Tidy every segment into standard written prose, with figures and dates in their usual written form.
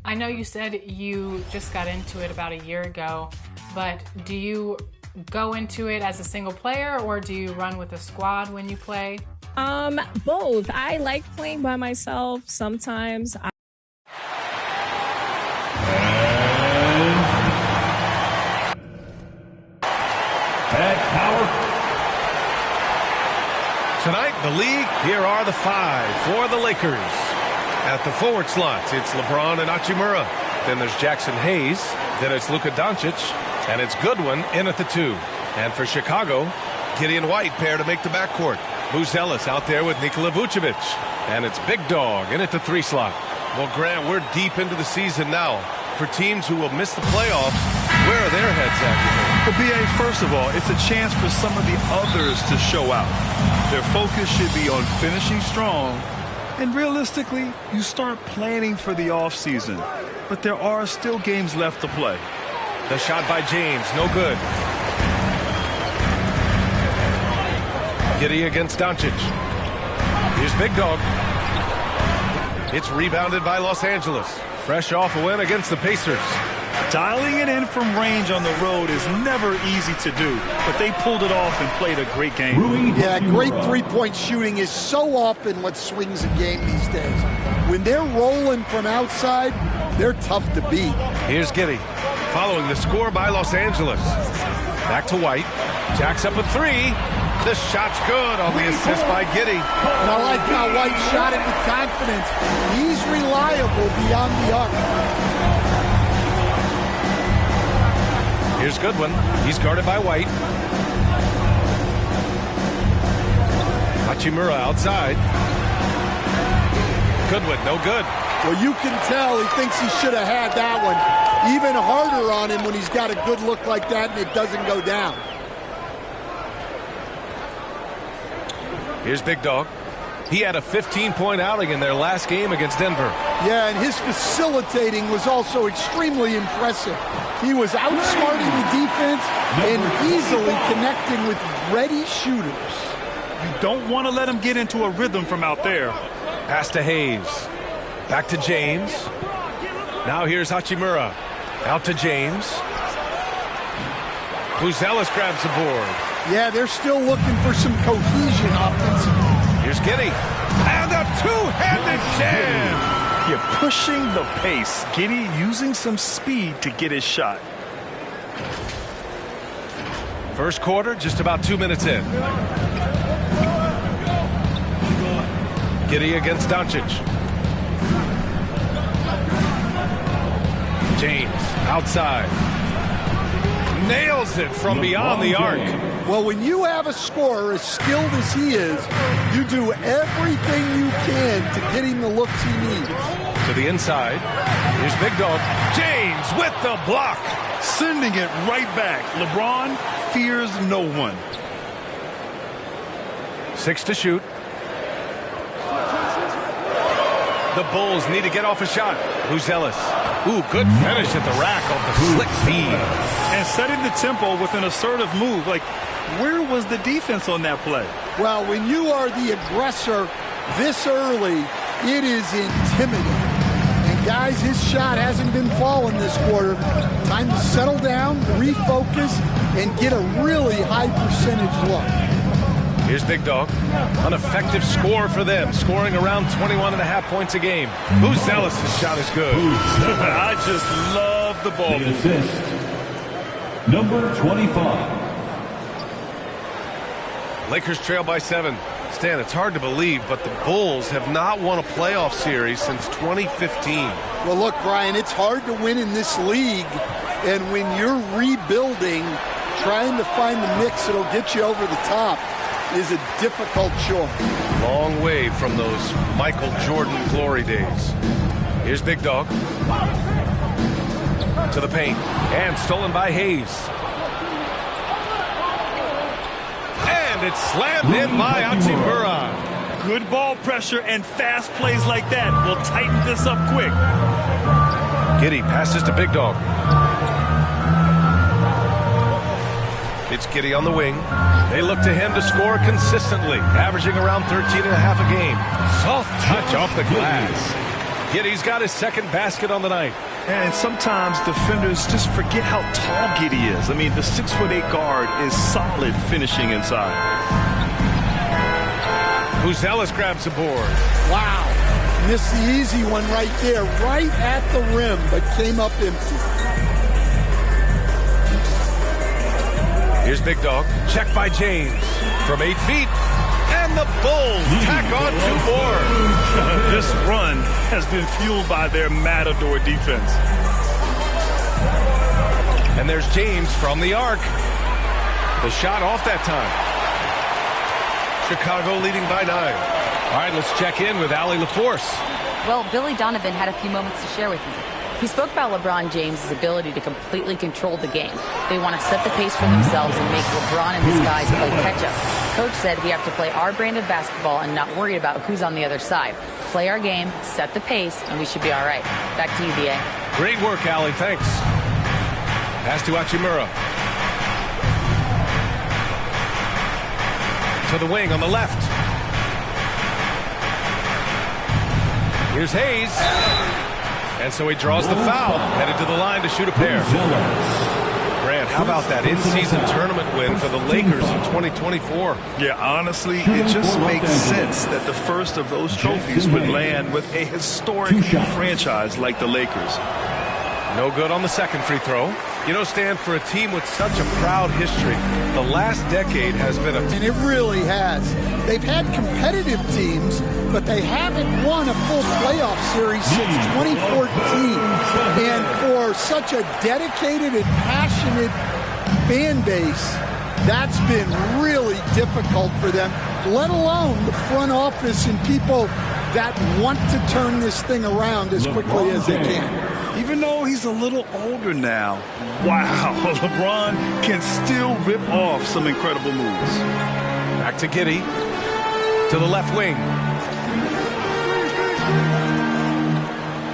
I know you said you just got into it about a year ago, but do you go into it as a single player or do you run with a squad when you play? Both. I like playing by myself sometimes. Tonight in the league, here are the five for the Lakers. At the forward slots, it's LeBron and Hachimura. Then there's Jackson Hayes. Then it's Luka Doncic. And it's Goodwin in at the 2. And for Chicago, Gideon White pair to make the backcourt. Booz Ellis out there with Nikola Vucevic. And it's Big Dog in at the 3 slot. Well, Grant, we're deep into the season now. For teams who will miss the playoffs, where are their heads at? Well, B.A., first of all, it's a chance for some of the others to show out. Their focus should be on finishing strong. And realistically, you start planning for the offseason. But there are still games left to play. The shot by James, no good. Giddey against Doncic. Here's Big Dog. It's rebounded by Los Angeles. Fresh off a win against the Pacers. Dialing it in from range on the road is never easy to do, but they pulled it off and played a great game. Yeah, great three-point shooting is so often what swings a game these days. When they're rolling from outside, they're tough to beat. Here's Giddey, following the score by Los Angeles. Back to White. Jacks up a 3. The shot's good on the assist by Giddey. And I like how White shot it with confidence. He's reliable beyond the arc. Here's Goodwin. He's guarded by White. Hachimura outside. Goodwin, no good. Well, you can tell he thinks he should have had that one. Even harder on him when he's got a good look like that and it doesn't go down. Here's Big Dog. He had a 15-point outing in their last game against Denver. Yeah, and his facilitating was also extremely impressive. He was outsmarting the defense and easily connecting with ready shooters. You don't want to let him get into a rhythm from out there. Pass to Hayes. Back to James. Now here's Hachimura. Out to James. Booz Ellis grabs the board. Yeah, they're still looking for some cohesion offensively. Here's Giddey. And a two-handed jam. You're pushing the pace. Giddey using some speed to get his shot. First quarter, just about 2 minutes in. Giddey against Doncic. James outside. Nails it from beyond the arc. Well, when you have a scorer as skilled as he is, you do everything you can to get him the looks he needs. To the inside. Here's Big Dog. James with the block. Sending it right back. LeBron fears no one. 6 to shoot. The Bulls need to get off a shot. Booz Ellis. Ooh, good finish at the rack off the slick feed. And setting the tempo with an assertive move. Like, where was the defense on that play? Well, when you are the aggressor this early, it is intimidating. And guys, his shot hasn't been falling this quarter. Time to settle down, refocus, and get a really high percentage look. Here's Big Dog. An effective score for them, scoring around 21.5 points a game. Booz Ellis' shot is good. I just love the ball. The assist, number 25. Lakers trail by 7. Stan, it's hard to believe, but the Bulls have not won a playoff series since 2015. Well, look, Brian, it's hard to win in this league. And when you're rebuilding, trying to find the mix that'll get you over the top is a difficult chore. Long way from those Michael Jordan glory days. Here's Big Dog. To the paint. And stolen by Hayes. And it's slammed in by Hachimura. Good ball pressure and fast plays like that will tighten this up quick. Giddey passes to Big Dog. It's Giddey on the wing. They look to him to score consistently, averaging around 13.5 a game. Soft touch off the glass. Giddey's got his second basket on the night. And sometimes defenders just forget how tall Giddey is. I mean, the 6'8" guard is solid finishing inside. Buzelis grabs the board. Wow. Missed the easy one right there, right at the rim, but came up empty. Here's Big Dog. Check by James from 8 feet. And the Bulls tack on 2 more. This run has been fueled by their Matador defense. And there's James from the arc. The shot off that time. Chicago leading by 9. All right, let's check in with Allie LaForce. Well, Billy Donovan had a few moments to share with me. He spoke about LeBron James' ability to completely control the game. They want to set the pace for themselves and make LeBron and his guys play catch-up. Coach said we have to play our brand of basketball and not worry about who's on the other side. Play our game, set the pace, and we should be all right. Back to you, B.A. Great work, Allie. Thanks. Pass to Hachimura. To the wing on the left. Here's Hayes. And so he draws the foul. Headed to the line to shoot a pair. Grant, how about that in-season tournament win for the Lakers in 2024? Yeah, honestly, it just makes sense that the first of those trophies would land with a historic franchise like the Lakers. No good on the second free throw. You know, Stan, for a team with such a proud history, the last decade has been a... And it really has. They've had competitive teams, but they haven't won a full playoff series since 2014. And for such a dedicated and passionate fan base, that's been really difficult for them, let alone the front office and people that want to turn this thing around as quickly as they can. Even though he's a little older now, wow, LeBron can still rip off some incredible moves. Back to Giddey. To the left wing.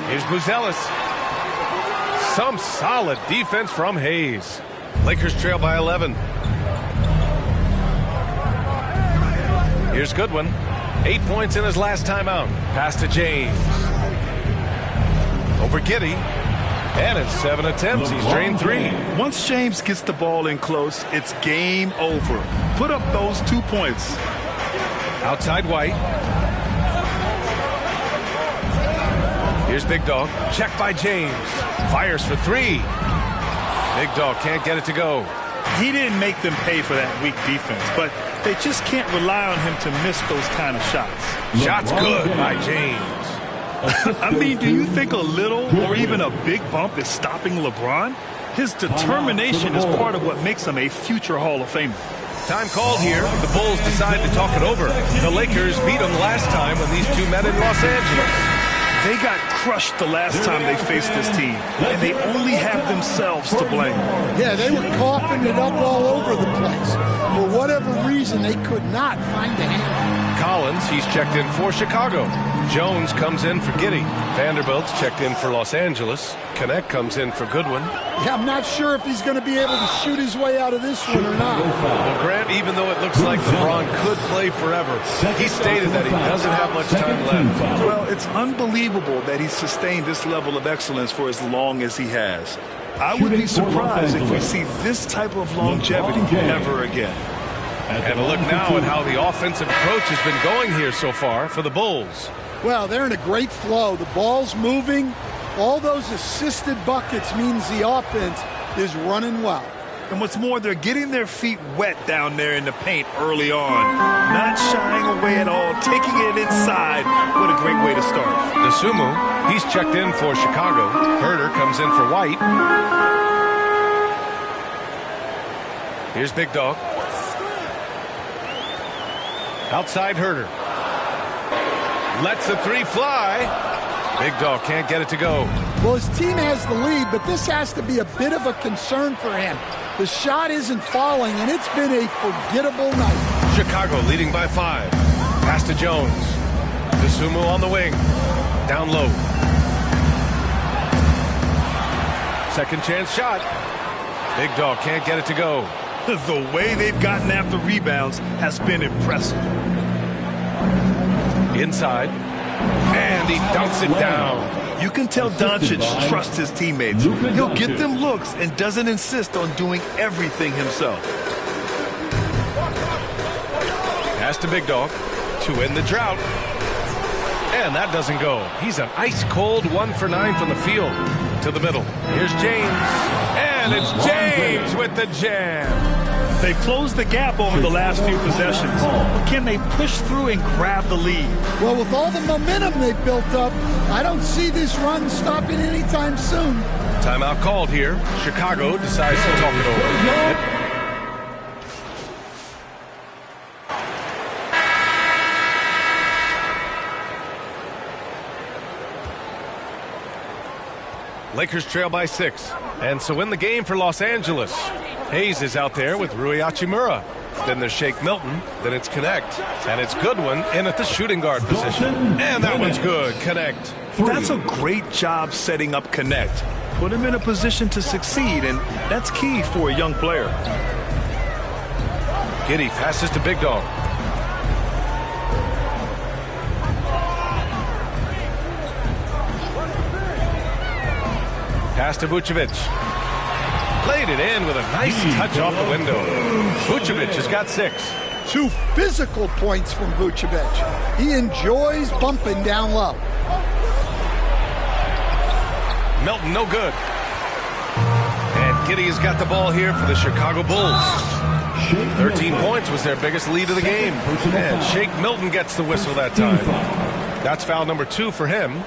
Here's Buzelis. Some solid defense from Hayes. Lakers trail by 11. Here's Goodwin. 8 points in his last timeout. Pass to James. Over Giddey. And in 7 attempts, he's drained 3. Once James gets the ball in close, it's game over. Put up those 2 points. Outside White. Here's Big Dog. Check by James. Fires for 3. Big Dog can't get it to go. He didn't make them pay for that weak defense, but they just can't rely on him to miss those kind of shots. Shot's good by James. I mean, do you think a little or even a big bump is stopping LeBron? His determination is part of what makes him a future Hall of Famer. Time called here. The Bulls decide to talk it over. The Lakers beat them last time when these two met in Los Angeles. They got crushed the last time they faced this team, and they only have themselves to blame. Yeah, they were coughing it up all over the place. For whatever reason, they could not find the handle. Collins, he's checked in for Chicago. Jones comes in for Giddey. Vanderbilt's checked in for Los Angeles. Connect comes in for Goodwin. Yeah, I'm not sure if he's going to be able to shoot his way out of this one or not. Well, Grant, even though it looks like LeBron could play forever, he stated that he doesn't have much time left. Well, it's unbelievable that he's sustained this level of excellence for as long as he has. I would be surprised if we see this type of longevity ever again. And a look now at how the offensive approach has been going here so far for the Bulls. Well, they're in a great flow. The ball's moving. All those assisted buckets means the offense is running well. And what's more, they're getting their feet wet down there in the paint early on. Not shying away at all, taking it inside. What a great way to start. Dosunmu, he's checked in for Chicago. Herter comes in for White. Here's Big Dog. Outside Herter. Lets the 3 fly. Big Dog can't get it to go. Well, his team has the lead, but this has to be a bit of a concern for him. The shot isn't falling, and it's been a forgettable night. Chicago leading by 5. Pass to Jones. Dosunmu on the wing. Down low. Second chance shot. Big Dog can't get it to go. The way they've gotten after rebounds has been impressive. Inside. And And he dunks it down. You can tell Doncic trusts his teammates. He'll get them looks and doesn't insist on doing everything himself. Pass to Big Dog to end the drought. And that doesn't go. He's an ice-cold 1 for 9 from the field. To the middle. Here's James. And it's James with the jam. They've closed the gap over the last few possessions. But can they push through and grab the lead? Well, with all the momentum they've built up, I don't see this run stopping anytime soon. Timeout called here. Chicago decides to talk it over. Lakers trail by 6. And so in the game for Los Angeles, Hayes is out there with Rui Hachimura. Then there's Shake Milton. Then it's Connect. And it's Goodwin in at the shooting guard position. And that one's good. Connect. That's a great job setting up Connect. Put him in a position to succeed, and that's key for a young player. Giddey passes to Big Dog. Pass to Vucevic. Played it in with a nice touch off the window. Vucevic has got 6. 2 physical points from Vucevic. He enjoys bumping down low. Milton, no good. And Giddey has got the ball here for the Chicago Bulls. 13 points was their biggest lead of the game. And Shake Milton gets the whistle that time. That's foul number 2 for him.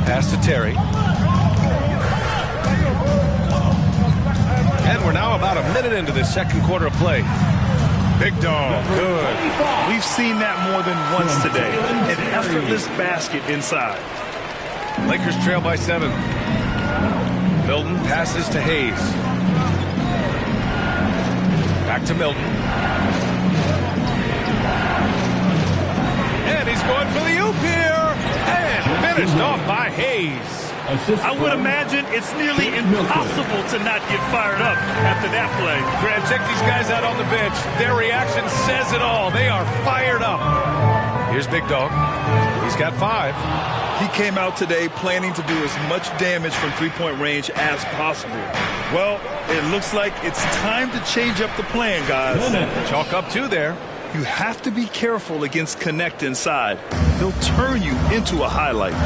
Pass to Terry. And we're now about a minute into this second quarter of play. Big Dog, good. We've seen that more than once today. An effortless basket inside. Lakers trail by 7. Milton passes to Hayes. Back to Milton. And he's going for the oop here. And finished off by Hayes. I would imagine it's nearly impossible to not get fired up after that play. Grant, check these guys out on the bench. Their reaction says it all. They are fired up. Here's Big Dog. He's got 5. He came out today planning to do as much damage from three-point range as possible. Well, it looks like it's time to change up the plan, guys. Chalk up 2 there. You have to be careful against Connect inside. He'll turn you into a highlight.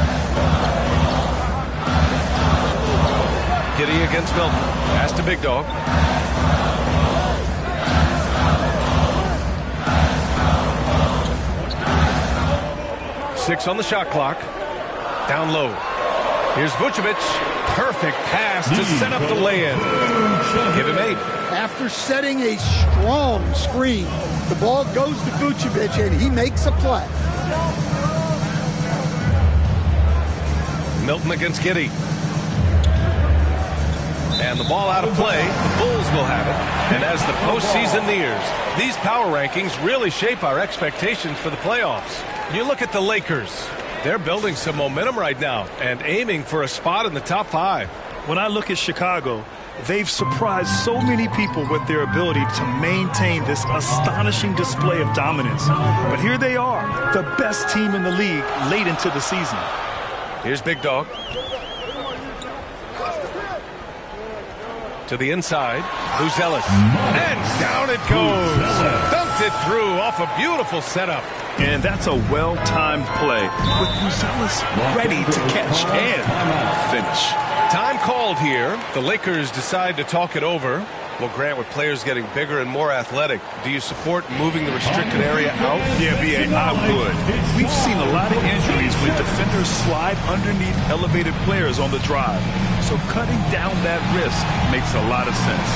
Giddey against Milton. Pass to Big Dog. Six on the shot clock. Down low. Here's Vucevic. Perfect pass to set up the lay-in. Give him 8. After setting a strong screen, the ball goes to Vucevic, and he makes a play. Milton against Giddey. And the ball out of play. The Bulls will have it. And as the postseason nears, these power rankings really shape our expectations for the playoffs. You look at the Lakers. They're building some momentum right now and aiming for a spot in the top 5. When I look at Chicago, they've surprised so many people with their ability to maintain this astonishing display of dominance. But here they are, the best team in the league late into the season. Here's Big Dog. To the inside, Buzelis. And down it goes. Dunked it through off a beautiful setup. And that's a well-timed play with Buzelis ready to catch and finish. Time called here. The Lakers decide to talk it over. Well, Grant, with players getting bigger and more athletic, do you support moving the restricted area out? Yeah, B.A., I would. We've seen a lot of injuries when defenders slide underneath elevated players on the drive. So cutting down that risk makes a lot of sense.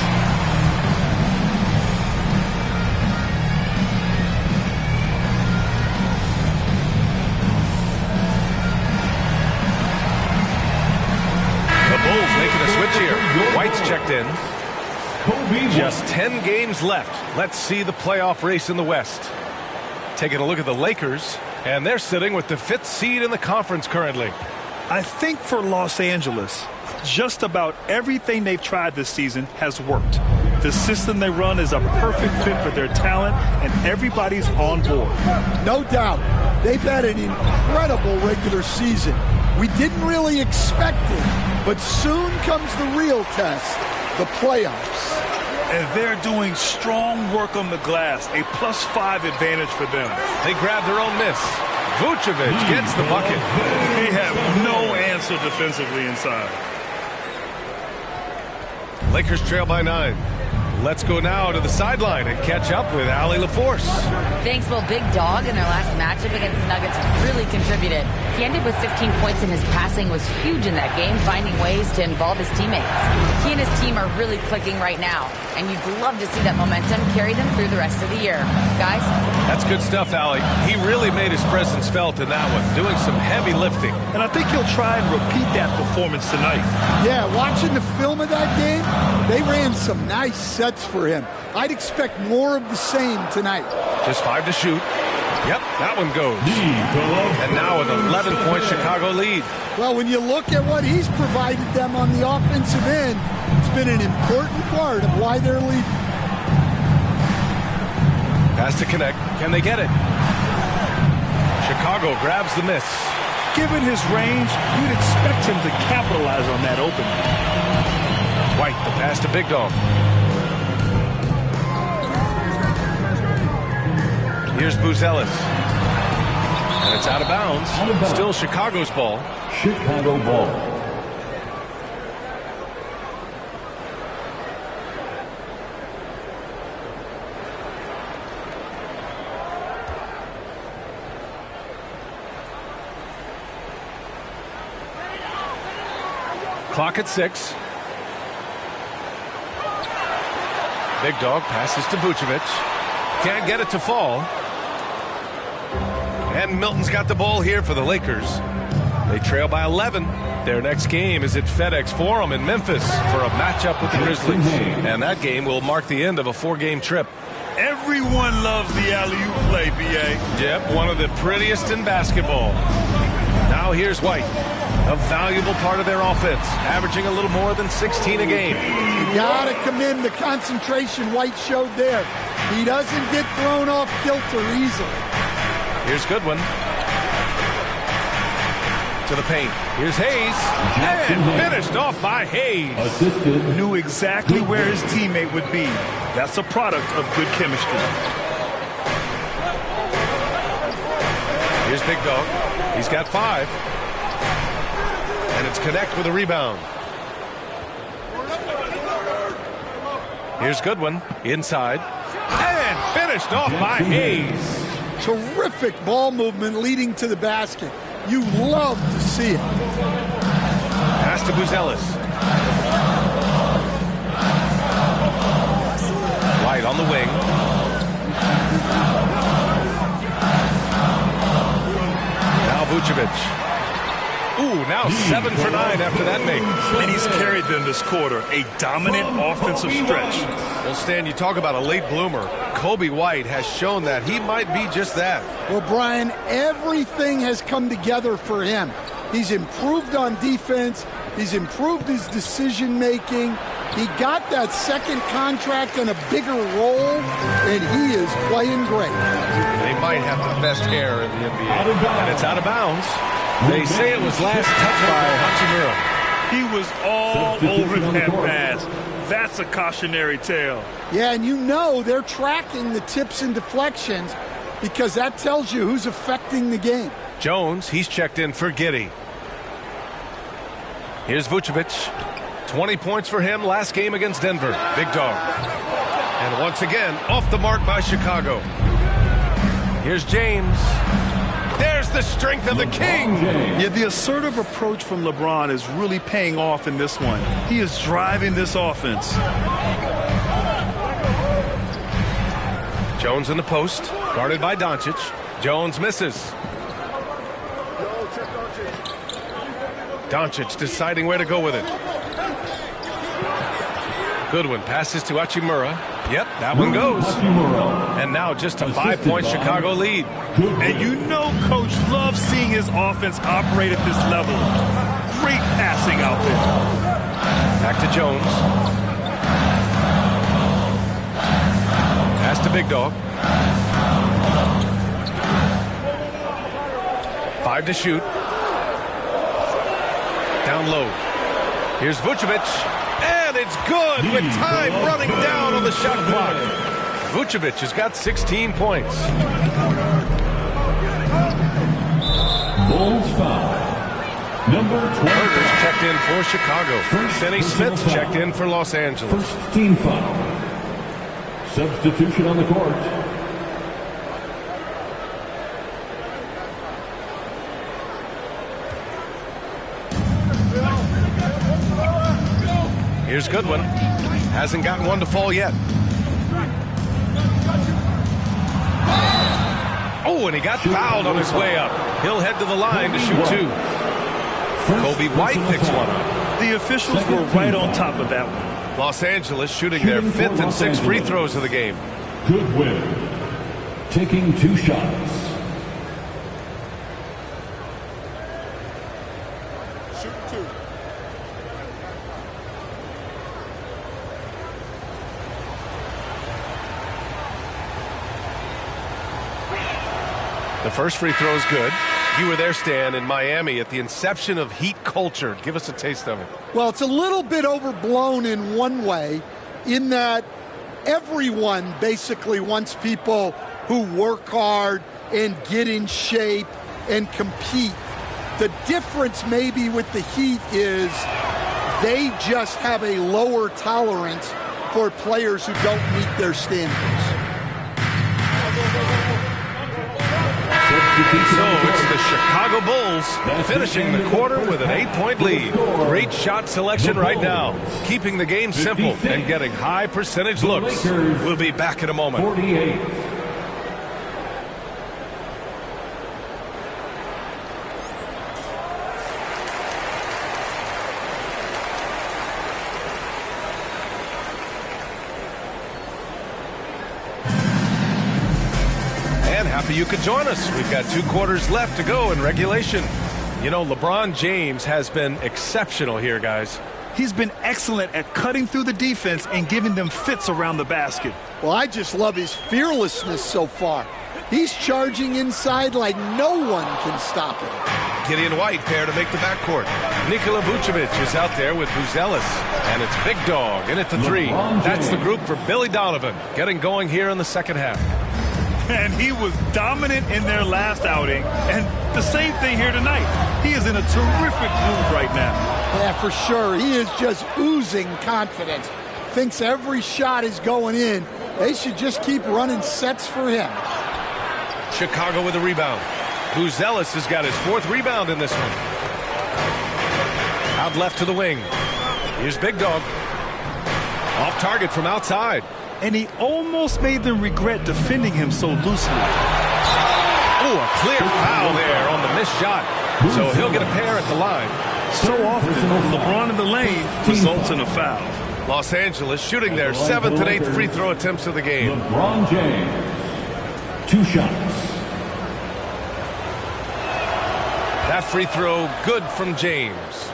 Bulls making a switch here. White's checked in. Just 10 games left. Let's see the playoff race in the West. Taking a look at the Lakers, and they're sitting with the 5th seed in the conference currently. I think for Los Angeles, Just about everything they've tried this season has worked. The system they run is a perfect fit for their talent, and everybody's on board. No doubt. They've had an incredible regular season. We didn't really expect it, but soon comes the real test, the playoffs. And they're doing strong work on the glass, a +5 advantage for them. They grab their own miss. Vucevic gets the bucket. They have no answer defensively inside. Lakers trail by 9. Let's go now to the sideline and catch up with Allie LaForce. Thanks, well, Big Dog in their last matchup against the Nuggets really contributed. He ended with 15 points, and his passing was huge in that game, finding ways to involve his teammates. He and his team are really clicking right now, and you'd love to see that momentum carry them through the rest of the year. Guys? That's good stuff, Allie. He really made his presence felt in that one, doing some heavy lifting. And I think he'll try and repeat that performance tonight. Yeah, watching the film of that game, they ran some nice sets for him. I'd expect more of the same tonight. Just 5 to shoot. Yep, that one goes. And now an 11-point Chicago lead. Well, when you look at what he's provided them on the offensive end, it's been an important part of why they're leading. Pass to connect. Can they get it? Chicago grabs the miss. Given his range, you'd expect him to capitalize on that opening. White, the pass to Big Dog. Here's Buzelis. And it's out of bounds. Still Chicago's ball. Chicago ball. Clock at 6. Big Dog passes to Vucevic. Can't get it to fall. And Milton's got the ball here for the Lakers. They trail by 11. Their next game is at FedEx Forum in Memphis for a matchup with the Grizzlies. And that game will mark the end of a 4-game trip. Everyone loves the alley-oop play, B.A. Yep, one of the prettiest in basketball. Now here's White, a valuable part of their offense, averaging a little more than 16 a game. You gotta commend the concentration White showed there. He doesn't get thrown off kilter easily. Here's Goodwin. To the paint. Here's Hayes. And finished off by Hayes. Assisted. Knew exactly where his teammate would be. That's a product of good chemistry. Here's Big Dog. He's got 5. And it's Connect with a rebound. Here's Goodwin. Inside. And finished off by Hayes. Terrific ball movement leading to the basket. You love to see it. Pass to Buzelis. White on the wing. Now Vucevic. Ooh, now 7 for 9 after that make. And he's carried them this quarter. A dominant offensive stretch. Well, Stan, you talk about a late bloomer. Kobe White has shown that he might be just that. Well, Brian, everything has come together for him. He's improved on defense. He's improved his decision-making. He got that second contract and a bigger role, and he is playing great. They might have the best hair in the NBA. And it's out of bounds. They say it was last touched by Hachimura. He was all over that pass. That's a cautionary tale. Yeah, and you know they're tracking the tips and deflections because that tells you who's affecting the game. Jones, he's checked in for Giddey. Here's Vucevic. 20 points for him last game against Denver. Big Dog. And once again, off the mark by Chicago. Here's James. There's the strength of the king. Yeah, the assertive approach from LeBron is really paying off in this one. He is driving this offense. Jones in the post, guarded by Doncic. Jones misses. Doncic deciding where to go with it. Goodwin passes to Hachimura. Yep, that one goes. And now just a 5-point Chicago lead. And you know Coach loves seeing his offense operate at this level. Great passing out there. Back to Jones. Pass to Big Dog. 5 to shoot. Down low. Here's Vucevic. And it's good with time running down on the shot clock. Vucevic has got 16 points. Bulls foul. Number 20. Burgers checked in for Chicago. Finney Smith checked in for Los Angeles. First team foul. Substitution on the court. Here's Goodwin. Hasn't gotten one to fall yet. Oh, and he got fouled on his way up. He'll head to the line to shoot 2. Kobe White picks one up. The officials were right on top of that one. Los Angeles shooting their 5th and 6th free throws of the game. Goodwin taking 2 shots. The first free throw is good. You were there, Stan, in Miami at the inception of Heat culture. Give us a taste of it. Well, it's a little bit overblown in one way, in that everyone basically wants people who work hard and get in shape and compete. The difference maybe with the Heat is they just have a lower tolerance for players who don't meet their standards. So it's the Chicago Bulls finishing the quarter with an 8-point lead. Great shot selection right now, keeping the game simple and getting high percentage looks. We'll be back in a moment. 48. Happy you could join us. We've got 2 quarters left to go in regulation. You know, LeBron James has been exceptional here, guys. He's been excellent at cutting through the defense and giving them fits around the basket. Well, I just love his fearlessness so far. He's charging inside like no one can stop him. Gideon White pair to make the backcourt. Nikola Vucevic is out there with Buzelis. And it's Big Dog in at the 3. That's the group for Billy Donovan, getting going here in the second half. And he was dominant in their last outing. And the same thing here tonight. He is in a terrific groove right now. Yeah, for sure. He is just oozing confidence. Thinks every shot is going in. They should just keep running sets for him. Chicago with a rebound. Buzelis has got his 4th rebound in this one. Out left to the wing. Here's Big Dog. Off target from outside. And he almost made them regret defending him so loosely. Oh, a clear foul there on the missed shot. So he'll get a pair at the line. So often, LeBron in the lane results in a foul. Los Angeles shooting their 7th and 8th free throw attempts of the game. LeBron James, 2 shots. That free throw good from James.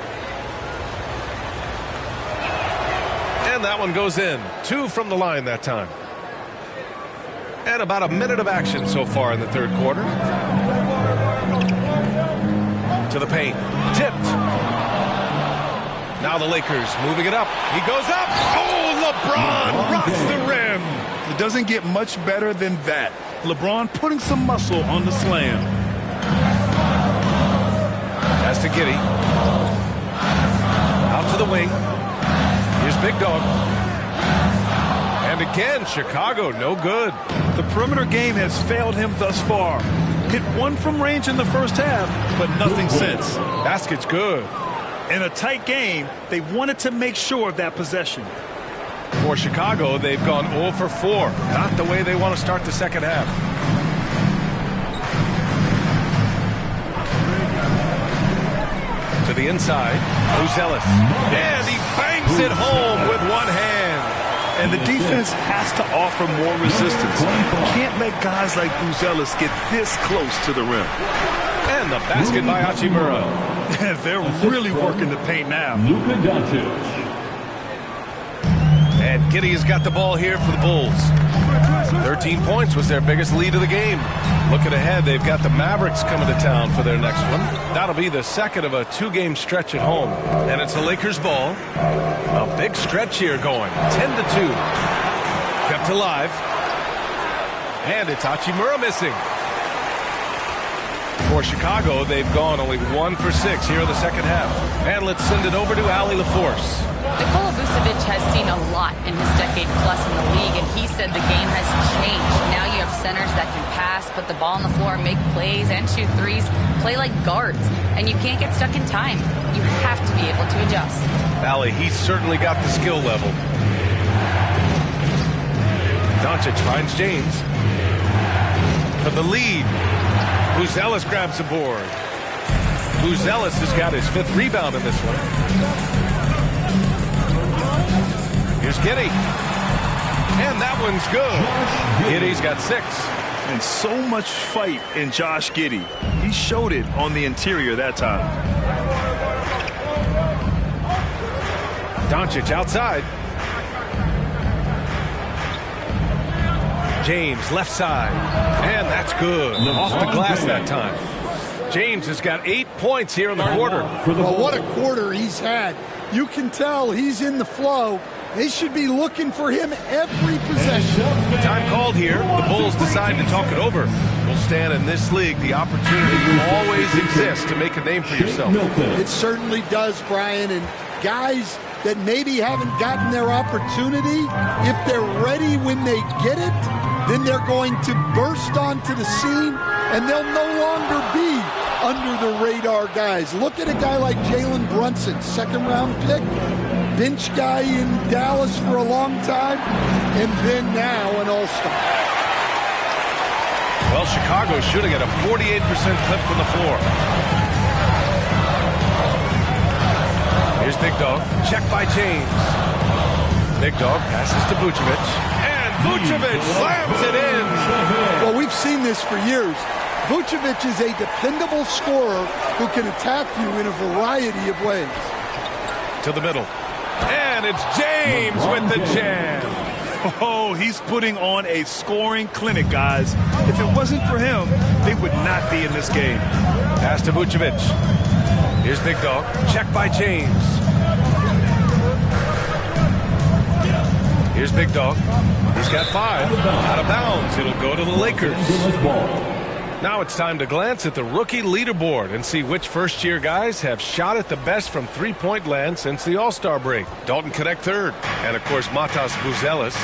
And that one goes in. 2 from the line that time. And about a minute of action so far in the 3rd quarter. To the paint. Tipped. Now the Lakers moving it up. He goes up. Oh, LeBron rocks the rim. It doesn't get much better than that. LeBron putting some muscle on the slam. Pass to Giddey. Out to the wing. Here's Big Dog. And again, Chicago, no good. The perimeter game has failed him thus far. Hit 1 from range in the first half, but nothing since. Basket's good. In a tight game, they wanted to make sure of that possession. For Chicago, they've gone 0 for 4. Not the way they want to start the second half. To the inside, Buzelis. And he bangs it home with one hand. And the defense has to offer more resistance. Can't let guys like Buzelis get this close to the rim. And the basket by Hachimura. They're really working the paint now. Luka Doncic. And Giddey has got the ball here for the Bulls. 13 points was their biggest lead of the game. Looking ahead, they've got the Mavericks coming to town for their next one. That'll be the second of a 2-game stretch at home. And it's the Lakers ball. A big stretch here going. 10-2. Kept alive. And it's Hachimura missing. For Chicago, they've gone only 1 for 6 here in the second half. And let's send it over to Allie LaForce. Nikola Vucevic has seen a lot in his decade plus in the league, and he said the game has changed. Now you have centers that can pass, put the ball on the floor, make plays, and shoot threes, play like guards, and you can't get stuck in time. You have to be able to adjust. Allie, he's certainly got the skill level. Doncic finds James for the lead. Buzelis grabs the board. Buzelis has got his 5th rebound in this one. Here's Giddey. And that one's good. Giddey's got 6. And so much fight in Josh Giddey. He showed it on the interior that time. Doncic outside. James left side. And that's good. Off the glass that time. James has got 8 points here in the quarter. Well, what a quarter he's had. You can tell he's in the flow. They should be looking for him every possession. Time called here. The Bulls decide to talk it over. Will stand in this league. The opportunity always exists to make a name for yourself. It certainly does, Brian. And guys that maybe haven't gotten their opportunity, if they're ready when they get it, then they're going to burst onto the scene, and they'll no longer be under the radar guys. Look at a guy like Jalen Brunson, 2nd-round pick, bench guy in Dallas for a long time, and then now an all-star. Well, Chicago shooting at a 48% clip from the floor. Here's Big Dog. Check by James. Big Dog passes to Vucevic. And Vucevic slams it in. Well, we've seen this for years. Vucevic is a dependable scorer who can attack you in a variety of ways. To the middle. And it's James with the jam. Oh, he's putting on a scoring clinic, guys. If it wasn't for him, they would not be in this game. Pass to Vucevic. Here's Big Dog. Check by James. Here's Big Dog. He's got 5. Out of bounds. It'll go to the Lakers. Now it's time to glance at the rookie leaderboard and see which first-year guys have shot at the best from three-point land since the All-Star break. Dalton Knecht 3rd. And, of course, Matas Buzelis.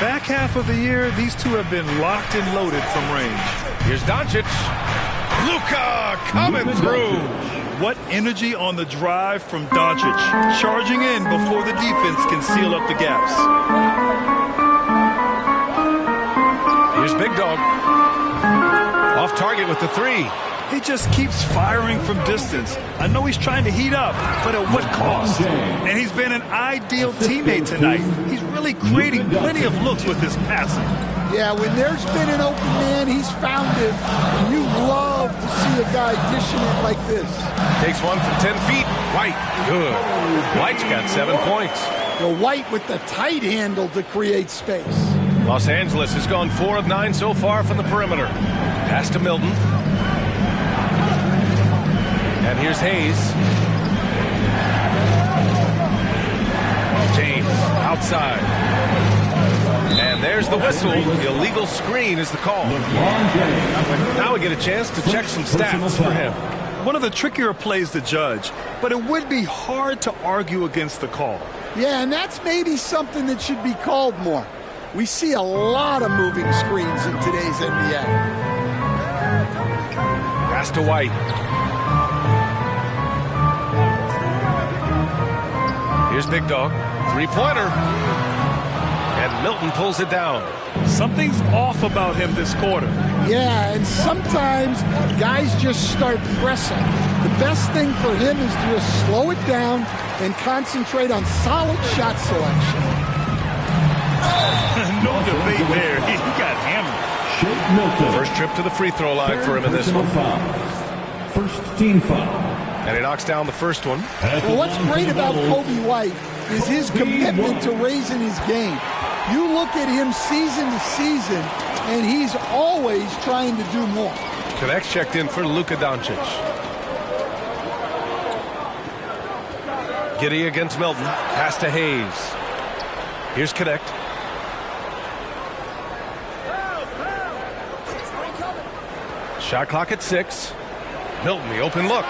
Back half of the year, these two have been locked and loaded from range. Here's Doncic. Luka coming through. What energy on the drive from Doncic. Charging in before the defense can seal up the gaps. Here's Big Dog. Off target with the 3. He just keeps firing from distance. I know he's trying to heat up, but at what cost? And he's been an ideal teammate tonight. He's really creating plenty of looks with his passing. Yeah, when there's been an open man, he's found it. And you love to see a guy dishing it like this. Takes one from 10 feet. White, good. White's got 7 points. The White with the tight handle to create space. Los Angeles has gone 4 of 9 so far from the perimeter. Pass to Milton. And here's Hayes. James outside. And there's the whistle. The illegal screen is the call. Now we get a chance to check some stats for him. One of the trickier plays to judge, but it would be hard to argue against the call. Yeah, and that's maybe something that should be called more. We see a lot of moving screens in today's NBA. Pass to White. Here's Big Dog. 3-pointer. And Milton pulls it down. Something's off about him this quarter. Yeah, and sometimes guys just start pressing. The best thing for him is to just slow it down and concentrate on solid shot selection. No debate there. He got hammered. First trip to the free throw line for him in this one. First team foul. And he knocks down the first one. Well, what's great about Kobe White is his commitment to raising his game. You look at him season to season, and he's always trying to do more. Connect's checked in for Luka Doncic. Giddey against Milton. Pass to Hayes. Here's Connect. Shot clock at 6. Milton, the open look.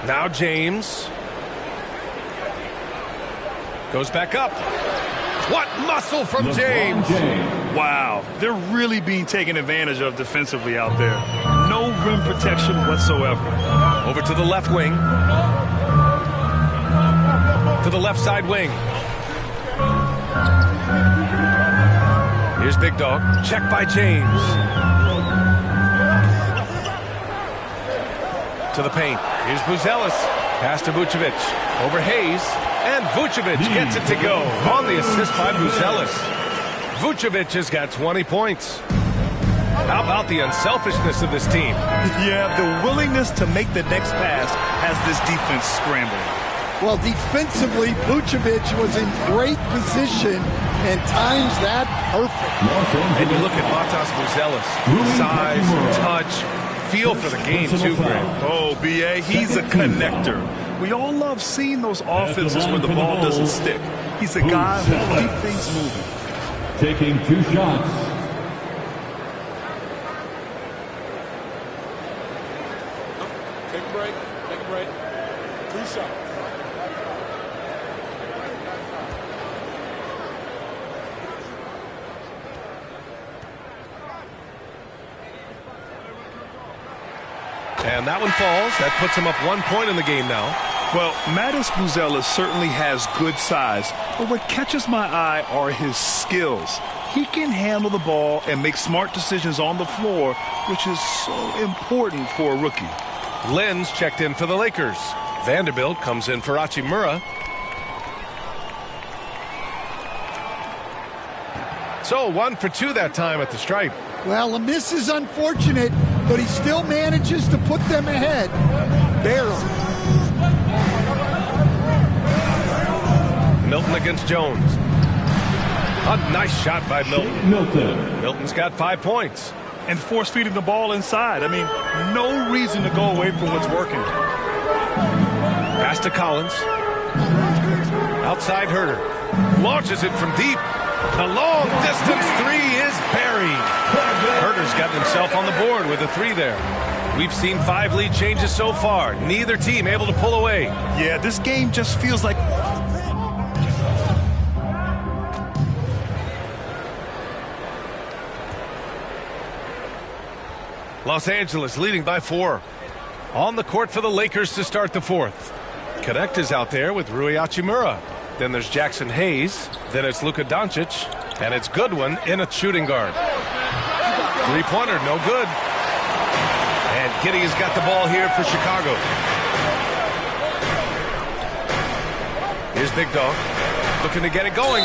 Now James. Goes back up. What muscle from James. Wow, they're really being taken advantage of defensively out there. No rim protection whatsoever. Over to the left wing. To the left side wing. Here's Big Dog. Check by James. To the paint. Here's Buzelis. Pass to Vucevic. Over Hayes. And Vucevic gets it to go on the assist by Buzelis. Vucevic has got 20 points. How about the unselfishness of this team? Yeah, the willingness to make the next pass has this defense scrambling. Well, defensively, Vucevic was in great position and times that perfect. And you look at Matas Buzelis. Size, touch, feel for the game too, Grant. Oh, B.A., he's a connector. We all love seeing those offenses where the ball doesn't stick. He's a guy who will keep things moving. Taking 2 shots. Take a break. Take a break. 2 shots. And that one falls. That puts him up 1 point in the game now. Well, Matas Buzelis certainly has good size, but what catches my eye are his skills. He can handle the ball and make smart decisions on the floor, which is so important for a rookie. Lenz checked in for the Lakers. Vanderbilt comes in for Hachimura. So 1 for 2 that time at the stripe. Well, a miss is unfortunate, but he still manages to put them ahead. Barely. Milton against Jones. A nice shot by Milton. Milton's got 5 points. And force feeding the ball inside. I mean, no reason to go away from what's working. Pass to Collins. Outside Herter. Launches it from deep. The long distance 3 is buried. Herter's gotten himself on the board with a 3 there. We've seen 5 lead changes so far. Neither team able to pull away. Yeah, this game just feels like... Los Angeles leading by 4. On the court for the Lakers to start the 4th. Connect is out there with Rui Hachimura. Then there's Jackson Hayes. Then it's Luka Doncic. And it's Goodwin in a shooting guard. 3-pointer, no good. And Giddey has got the ball here for Chicago. Here's Big Dog. Looking to get it going.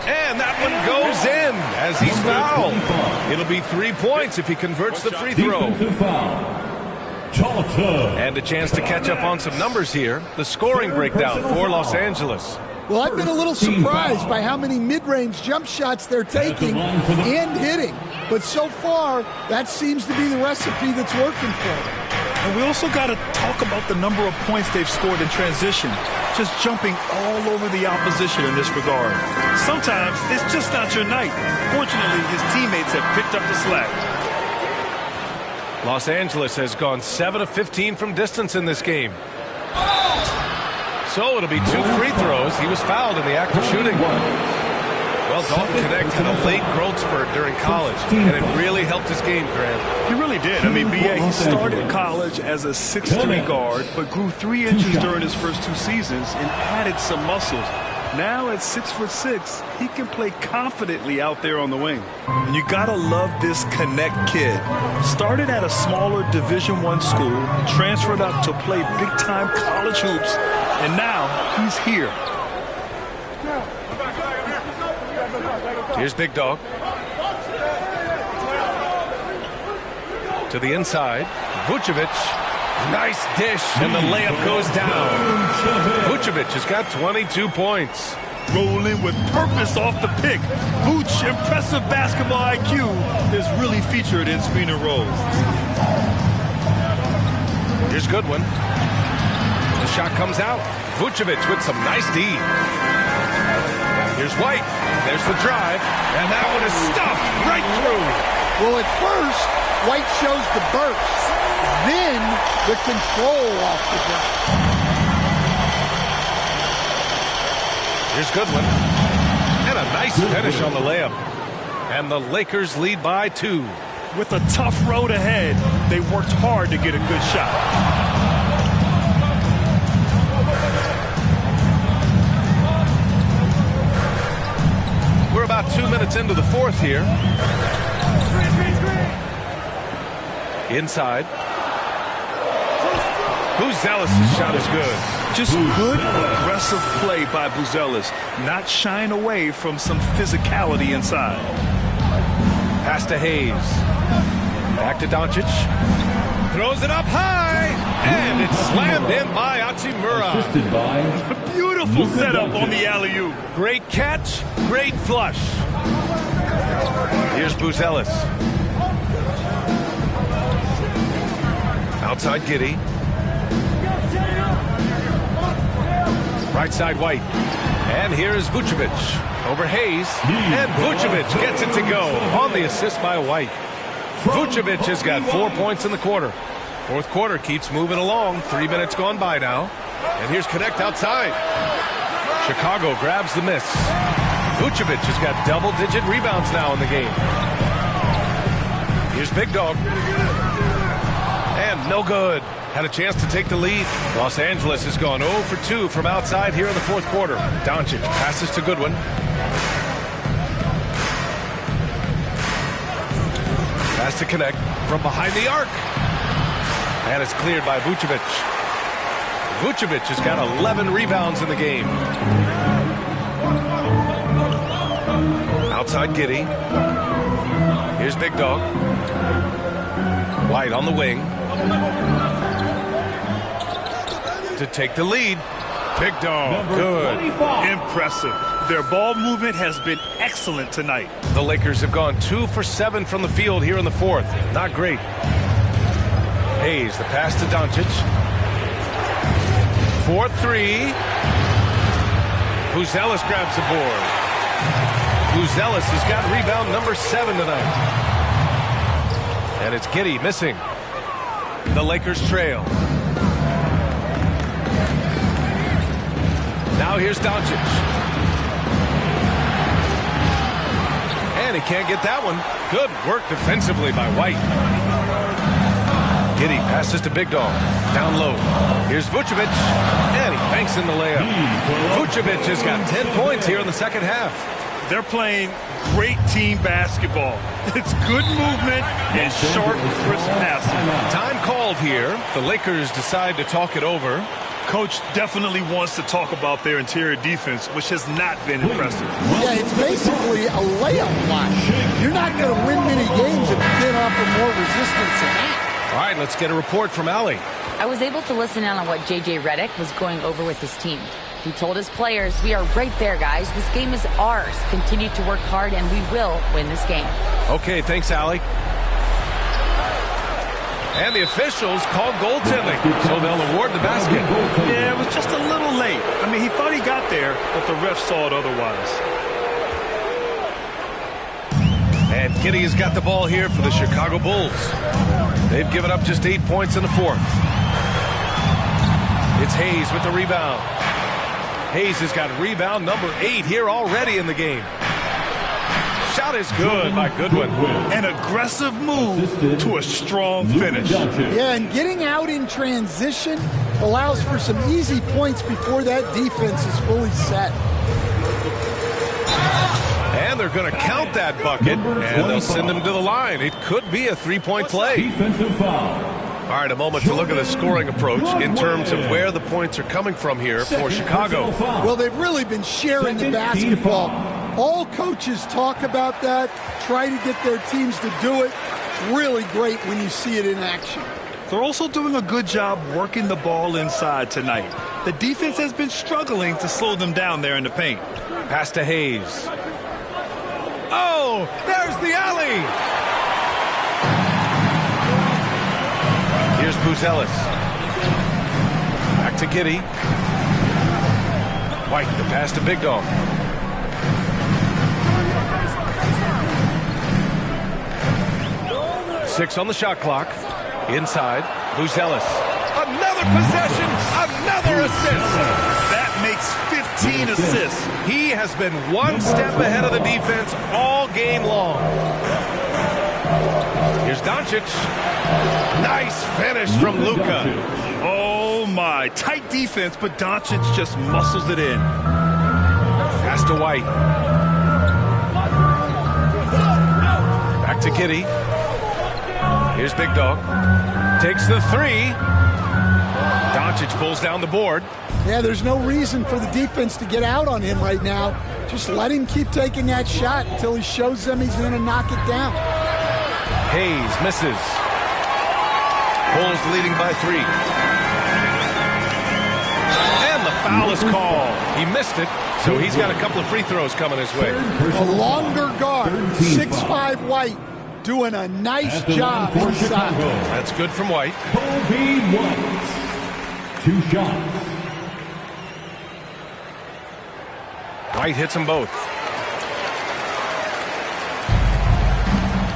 And that one goes in as he's fouled. It'll be 3 points if he converts the free throw. And a chance to catch up on some numbers here. The scoring breakdown for Los Angeles. Well, I've been a little surprised by how many mid-range jump shots they're taking and hitting. But so far, that seems to be the recipe that's working for them. And we also got to talk about the number of points they've scored in transition. Just jumping all over the opposition in this regard. Sometimes it's just not your night. Fortunately, his teammates have picked up the slack. Los Angeles has gone 7 of 15 from distance in this game. So it'll be 2 free throws. He was fouled in the act of shooting. Well, Dalton Connect had a late growth spurt during college, and it really helped his game, Grant. He really did. I mean, B.A., he started college as a 6'3" guard, but grew 3 inches during his first 2 seasons and added some muscles. Now at 6'6", he can play confidently out there on the wing. And you gotta love this Connect kid. Started at a smaller Division I school, transferred up to play big-time college hoops, and now he's here. Here's Big Dog. To the inside. Vucevic. Nice dish, and the layup goes down. Vucevic has got 22 points. Rolling with purpose off the pick. Vooch, impressive basketball IQ, is really featured in screen and rolls. Here's Goodwin. The shot comes out. Vucevic with some nice D. Here's White. There's the drive, and that one is stuffed right through. Well, at first, White shows the burst, then the control off the ground. Here's Goodwin. And a nice finish on the layup. And the Lakers lead by 2. With a tough road ahead, they worked hard to get a good shot. We're about 2 minutes into the fourth here. Inside. Buzelis' shot is good. Just good, aggressive play by Buzelis, not shying away from some physicality inside. Pass to Hayes. Back to Doncic. Throws it up high, and it's slammed in by Hachimura. Assisted by A beautiful Luka setup Doncic. on the alley-oop. Great catch, great flush. Here's Buzelis. Outside Giddey. Right side White. And here's Vucevic over Hayes. And Vucevic gets it to go on the assist by White. Vucevic has got 4 points in the quarter. Fourth quarter keeps moving along. 3 minutes gone by now. And here's Connect outside. Chicago grabs the miss. Vucevic has got double-digit rebounds now in the game. Here's Big Dog. And no good. Had a chance to take the lead. Los Angeles has gone 0 for 2 from outside here in the fourth quarter. Doncic passes to Goodwin. Pass to Connect from behind the arc. And it's cleared by Vucevic. Vucevic has got 11 rebounds in the game. Outside Giddey. Here's Big Dog. White on the wing. To take the lead. Big Dog, good. Impressive. Their ball movement has been excellent tonight. The Lakers have gone 2 for 7 from the field here in the fourth. Not great. Hayes, the pass to Doncic. 4-3. Buzelis grabs the board. Buzelis has got rebound number 7 tonight. And it's Giddey missing. The Lakers trail. Now here's Doncic. And he can't get that one. Good work defensively by White. Giddey passes to Big Dog. Down low. Here's Vucevic. And he banks in the layup. Vucevic has got 10 points here in the second half. They're playing great team basketball. It's good movement and sharp, crisp passing. Time called here. The Lakers decide to talk it over. Coach definitely wants to talk about their interior defense, which has not been impressive. Yeah, it's basically a layup line. You're not going to win many games if you can't offer more resistance than that. All right, let's get a report from Allie. I was able to listen in on what J.J. Redick was going over with his team. He told his players, "We are right there, guys. This game is ours. Continue to work hard, and we will win this game." Okay, thanks, Allie. And the officials called goaltending, so they'll award the basket. Yeah, it was just a little late. I mean, he thought he got there, but the ref saw it otherwise. And Giddey has got the ball here for the Chicago Bulls. They've given up just 8 points in the fourth. It's Hayes with the rebound. Hayes has got rebound number 8 here already in the game. Shot is good by Goodwin. An aggressive move to a strong finish. Yeah, and getting out in transition allows for some easy points before that defense is fully set. And they're going to count that bucket, and they'll send him to the line. It could be a three-point play. Defensive foul. All right, a moment to look at the scoring approach in terms of where the points are coming from here for Chicago. Well, they've really been sharing the basketball. All coaches talk about that, try to get their teams to do it. really great when you see it in action. They're also doing a good job working the ball inside tonight. The defense has been struggling to slow them down there in the paint. Pass to Hayes. Oh, there's the alley. Here's Buzelis. Back to Giddey. White, the pass to Big Dog. Six on the shot clock. Inside, Buzelis. Another possession, another assist. That makes 15 assists. He has been one step ahead of the defense all game long. Here's Doncic. Nice finish from Luka. Oh my, tight defense, but Doncic just muscles it in. Pass to White. Back to Giddey. Here's Big Dog. Takes the three. Doncic pulls down the board. Yeah, there's no reason for the defense to get out on him right now. Just let him keep taking that shot until he shows them he's going to knock it down. Hayes misses. Bulls leading by 3. And the foul is called. He missed it, so he's got a couple of free throws coming his way. A longer guard, 6'5" White, doing a nice job inside. That's good from White. Kobe White. 2 shots. White hits them both.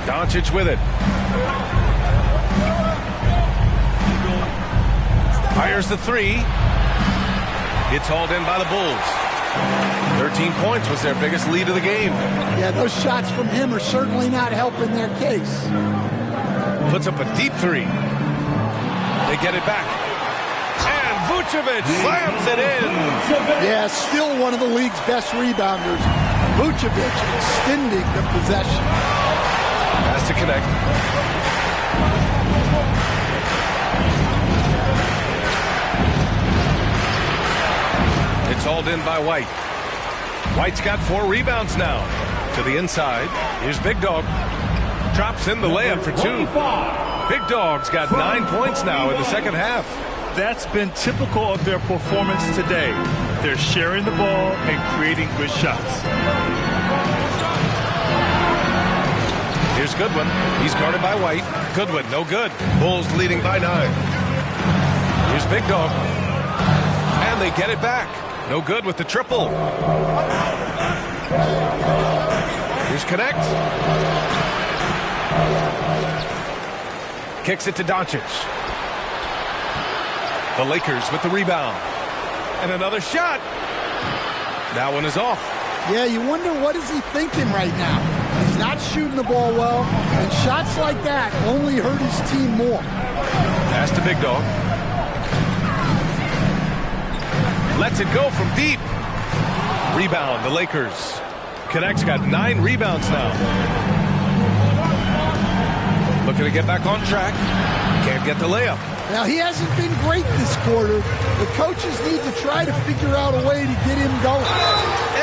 Doncic with it. Fires the three. It's hauled in by the Bulls. 13 points was their biggest lead of the game. Yeah, those shots from him are certainly not helping their case. Puts up a deep three. They get it back. And Vucevic slams it in. Yeah, still one of the league's best rebounders. Vucevic extending the possession. Has to connect. It's hauled in by White. White's got 4 rebounds now. To the inside. Here's Big Dog. Drops in the layup for 2. Big Dog's got 9 points now in the second half. That's been typical of their performance today. They're sharing the ball and creating good shots. Here's Goodwin. He's guarded by White. Goodwin, no good. Bulls leading by 9. Here's Big Dog. And they get it back. No good with the triple. Here's Connect. Kicks it to Doncic. The Lakers with the rebound. And another shot. That one is off. Yeah, you wonder what is he thinking right now. He's not shooting the ball well, and shots like that only hurt his team more. Pass to Big Dog. Lets it go from deep. Rebound, the Lakers. Connect's got 9 rebounds now. Looking to get back on track. Can't get the layup. Now, he hasn't been great this quarter. The coaches need to try to figure out a way to get him going.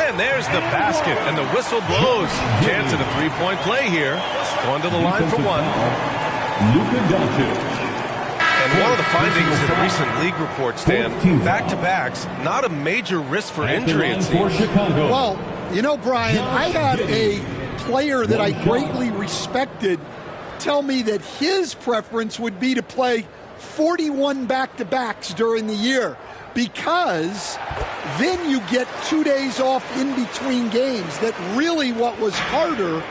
And there's the basket, and the whistle blows. Chance at a 3-point play here. Going to the line for 1. Luka Doncic. And one of the findings in recent league reports, Dan, back-to-backs, not a major risk for injury, it seems. Well, you know, Brian, I had a player that I greatly respected tell me that his preference would be to play 41 back-to-backs during the year, because then you get 2 days off in between games. That really what was harder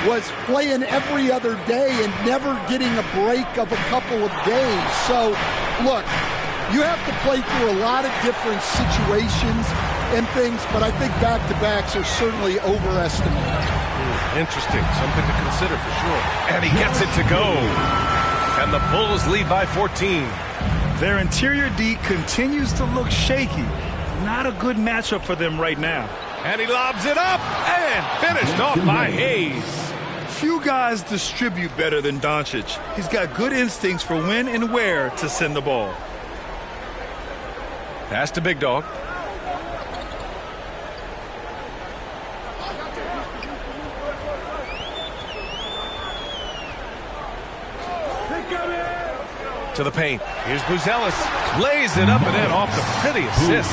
was playing every other day and never getting a break of a couple of days. So, look, you have to play through a lot of different situations and things, but I think back-to-backs are certainly overestimated. Interesting. Something to consider for sure. And he gets it to go. And the Bulls lead by 14. Their interior D continues to look shaky. Not a good matchup for them right now. And he lobs it up and finished off by Hayes. Few guys distribute better than Doncic. He's got good instincts for when and where to send the ball. Pass to Big Dog. to the paint. Here's Buzelis. Lays it up and in off the pretty assist.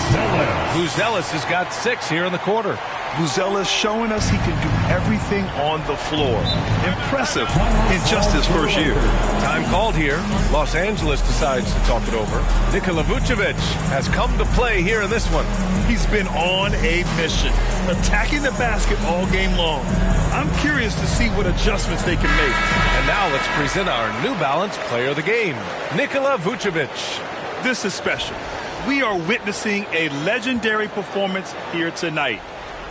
Buzelis has got 6 here in the quarter. Buzelis showing us he can do everything on the floor. Impressive in just his first year. Time called here. Los Angeles decides to talk it over. Nikola Vucevic has come to play here in this one. He's been on a mission, attacking the basket all game long. I'm curious to see what adjustments they can make. And now let's present our New Balance player of the game, Nikola Vucevic. This is special. We are witnessing a legendary performance here tonight.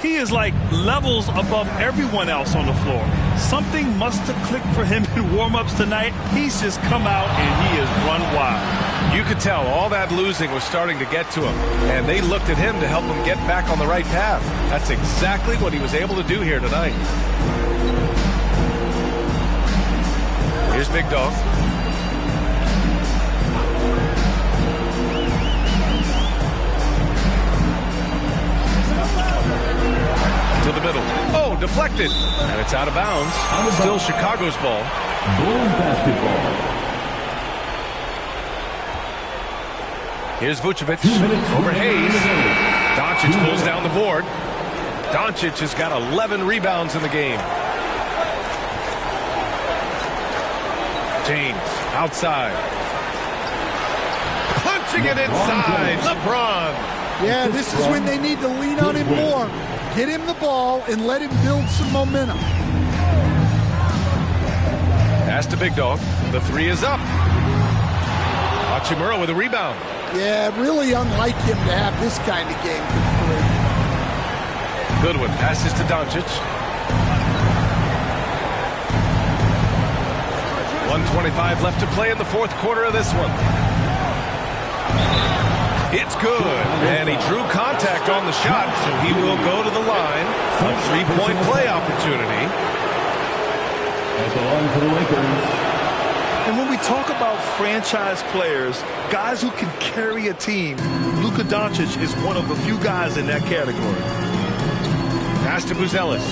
He is like levels above everyone else on the floor. Something must have clicked for him in warm-ups tonight. He's just come out and he has run wild. You could tell all that losing was starting to get to him, and they looked at him to help him get back on the right path. That's exactly what he was able to do here tonight. Here's Big Dog. To the middle. Oh, deflected. And it's out of bounds. Still Chicago's ball. Bulls basketball. Here's Vucevic over Hayes. Doncic pulls down the board. Doncic has got 11 rebounds in the game. James outside. Punching it inside. LeBron. Yeah, this is when they need to lean on him more. Get him the ball and let him build some momentum. Pass to Big Dog. The 3 is up. Hachimura with a rebound. Yeah, really unlike him to have this kind of game from 3. Goodwin passes to Doncic. 1:25 left to play in the fourth quarter of this one. It's good, and he drew contact on the shot. He will go to the line. A 3-point play opportunity. At the line for the Lakers. And when we talk about franchise players, guys who can carry a team, Luka Doncic is one of the few guys in that category. Pass to Buzelis.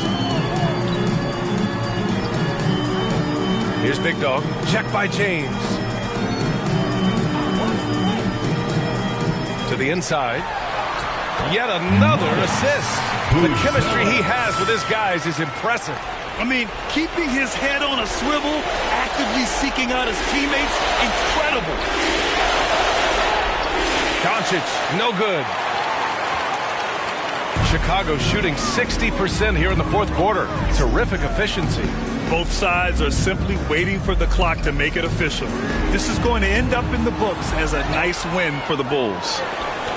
Here's Big Dog. Check by James. To the inside. Yet another assist. The chemistry he has with his guys is impressive. I mean, keeping his head on a swivel, actively seeking out his teammates, incredible. Doncic, no good. Chicago shooting 60% here in the fourth quarter. Terrific efficiency. Both sides are simply waiting for the clock to make it official. This is going to end up in the books as a nice win for the Bulls.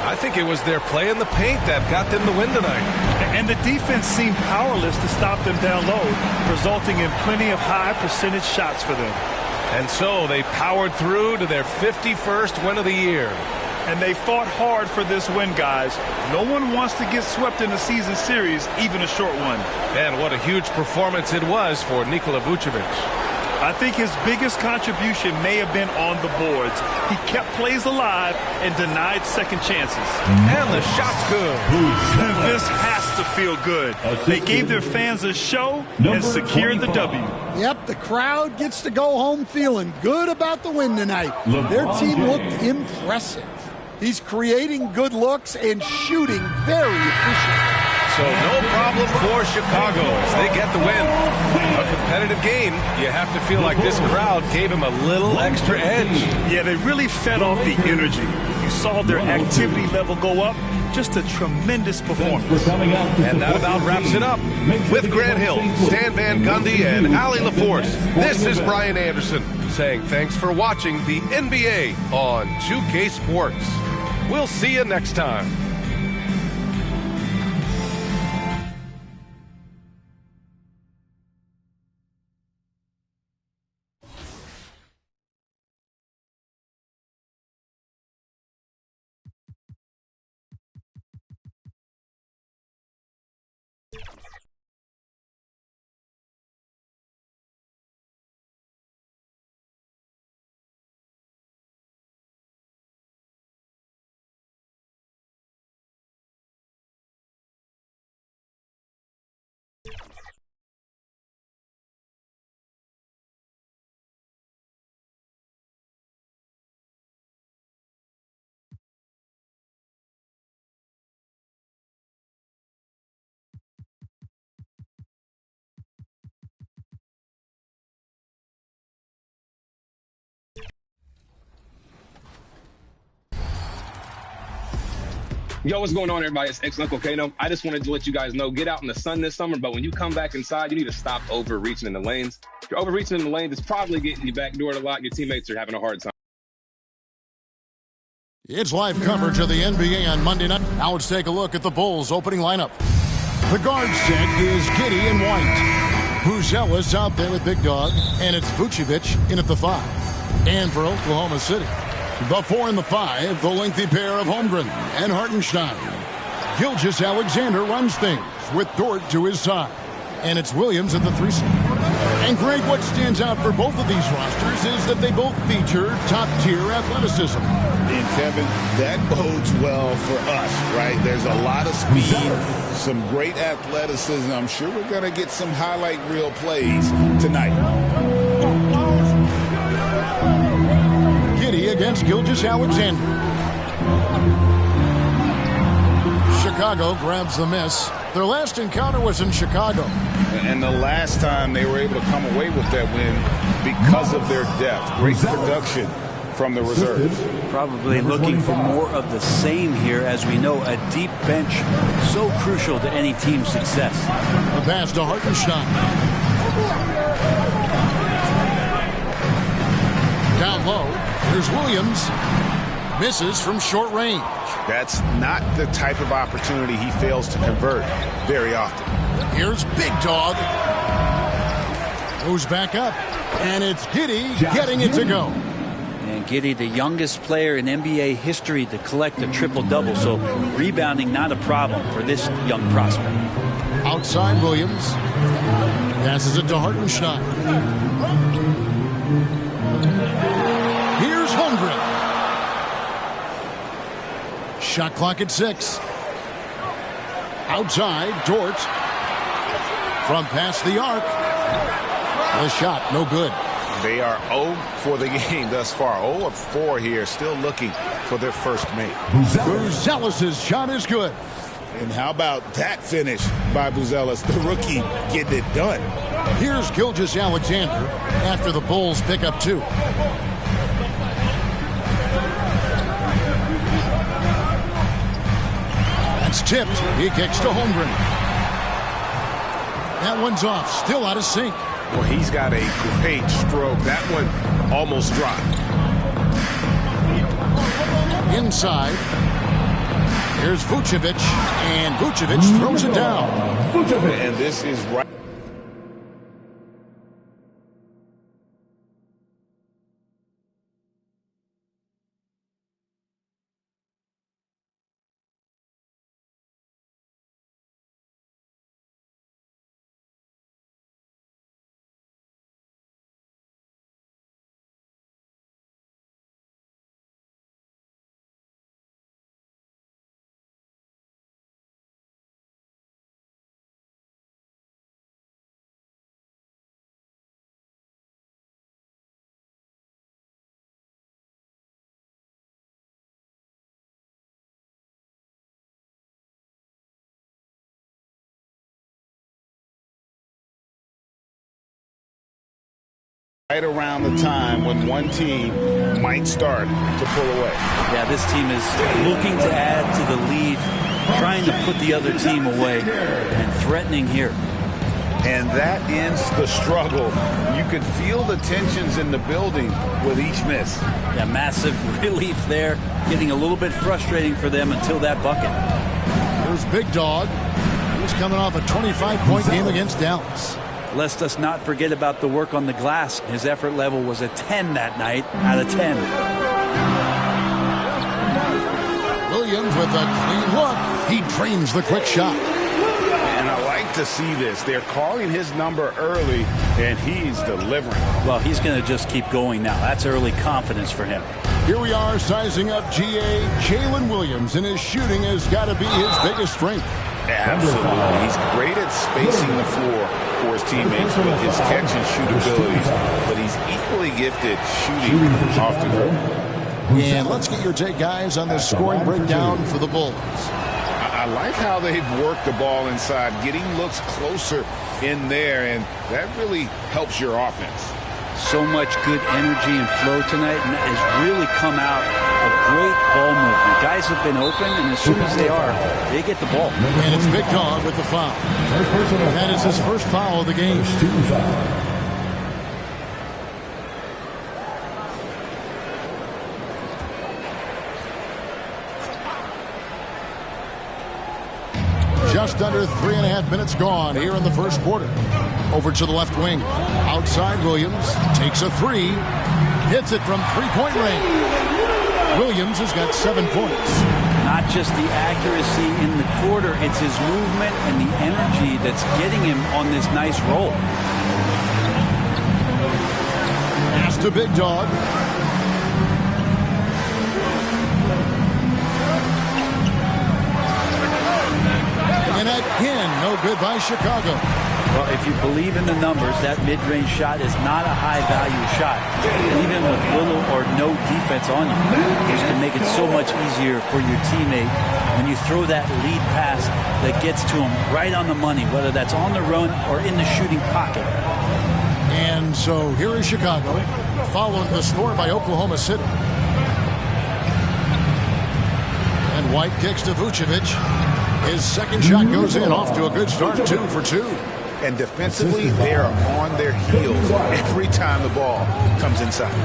I think it was their play in the paint that got them the win tonight. And the defense seemed powerless to stop them down low, resulting in plenty of high percentage shots for them. And so they powered through to their 51st win of the year. And they fought hard for this win, guys. No one wants to get swept in a season series, even a short one. And what a huge performance it was for Nikola Vucevic. I think his biggest contribution may have been on the boards. He kept plays alive and denied second chances. And the shot's good. This has to feel good. They gave their fans a show and secured the W. Yep, the crowd gets to go home feeling good about the win tonight. Their team looked impressive. He's creating good looks and shooting very efficient. So no problem for Chicago as they get the win. A competitive game, you have to feel like this crowd gave him a little extra edge. Yeah, they really fed off the energy. You saw their activity level go up. Just a tremendous performance. And that about wraps it up. With Grant Hill, Stan Van Gundy, and Allie LaForce, this is Brian Anderson saying thanks for watching the NBA on 2K Sports. We'll see you next time. Yo, what's going on, everybody? It's ex-Uncle Kano. I just wanted to let you guys know, get out in the sun this summer, but when you come back inside, you need to stop overreaching in the lanes. If you're overreaching in the lanes, it's probably getting you backdoored a lot. Your teammates are having a hard time. It's live coverage of the NBA on Monday night. Now let's take a look at the Bulls' opening lineup. The guard set is Giddey and White. Buzelis out there with Big Dog, and it's Vucevic in at the 5. And for Oklahoma City, the 4 and the 5, the lengthy pair of Holmgren and Hartenstein. Gilgeous-Alexander runs things with Dort to his side. And it's Williams at the 3 slot. And Greg, what stands out for both of these rosters is that they both feature top-tier athleticism. And Kevin, that bodes well for us, right? There's a lot of speed, some great athleticism. I'm sure we're going to get some highlight reel plays tonight. Giddey against Gilgeous-Alexander. Chicago grabs the miss. Their last encounter was in Chicago. And the last time they were able to come away with that win because of their depth. Great production from the reserves. Probably looking for more of the same here. As we know, a deep bench so crucial to any team's success. The pass to Hartenstein. Down low, here's Williams. Misses from short range. That's not the type of opportunity he fails to convert very often. Here's Big Dog. Goes back up. And it's Giddey getting it to go. And Giddey, the youngest player in NBA history to collect a triple-double. So rebounding not a problem for this young prospect. Outside Williams. Passes it to Hartenstein. Here's Holmgren. Shot clock at 6. Outside, Dort. From past the arc. The shot, no good. They are 0 for the game thus far. 0 of 4 here, still looking for their first make. Buzelis' shot is good. And how about that finish by Buzelis, the rookie, getting it done. Here's Gilgeous-Alexander after the Bulls pick up 2. That's tipped. He kicks to Holmgren. That one's off. Still out of sync. Well, he's got a great stroke. That one almost dropped. Inside. Here's Vucevic. And Vucevic throws it down. And this is right. Right around the time when one team might start to pull away. Yeah, this team is looking to add to the lead, trying to put the other team away, and threatening here. And that ends the struggle. You could feel the tensions in the building with each miss. Yeah, massive relief there, getting a little bit frustrating for them until that bucket. Here's Big Dog. He's coming off a 25-point game against Dallas. Lest us not forget about the work on the glass. His effort level was a 10 that night out of 10. Williams with a clean look. He drains the quick shot. And I like to see this. They're calling his number early, and he's delivering. Well, he's going to just keep going now. That's early confidence for him. Here we are sizing up GA. Jalen Williams, and his shooting has got to be his biggest strength. Absolutely. He's great at spacing the floor for his teammates with his catch and shoot abilities, but he's equally gifted shooting off the dribble. And let's get your take, guys, on the scoring breakdown for the Bulls. I like how they've worked the ball inside, getting looks closer in there, and that really helps your offense. so much good energy and flow tonight, and that has really come out of great ball movement. Guys have been open, and as soon as they are, they get the ball. And it's Big Dog with the foul. That is his first foul of the game. Just under 3.5 minutes gone here in the first quarter. Over to the left wing. Outside Williams. Takes a three. Hits it from three-point range. Williams has got 7 points. Not just the accuracy in the quarter, it's his movement and the energy that's getting him on this nice roll. Pass to Big Dog. And again, no good by Chicago. Well, if you believe in the numbers, that mid-range shot is not a high-value shot. Even with little or no defense on you, this can make it so much easier for your teammate when you throw that lead pass that gets to him right on the money, whether that's on the run or in the shooting pocket. And so here is Chicago, following the score by Oklahoma City. And White kicks to Vucevic. His second shot goes in, off to a good start, 2 for 2. And defensively, they are on their heels every time the ball comes inside.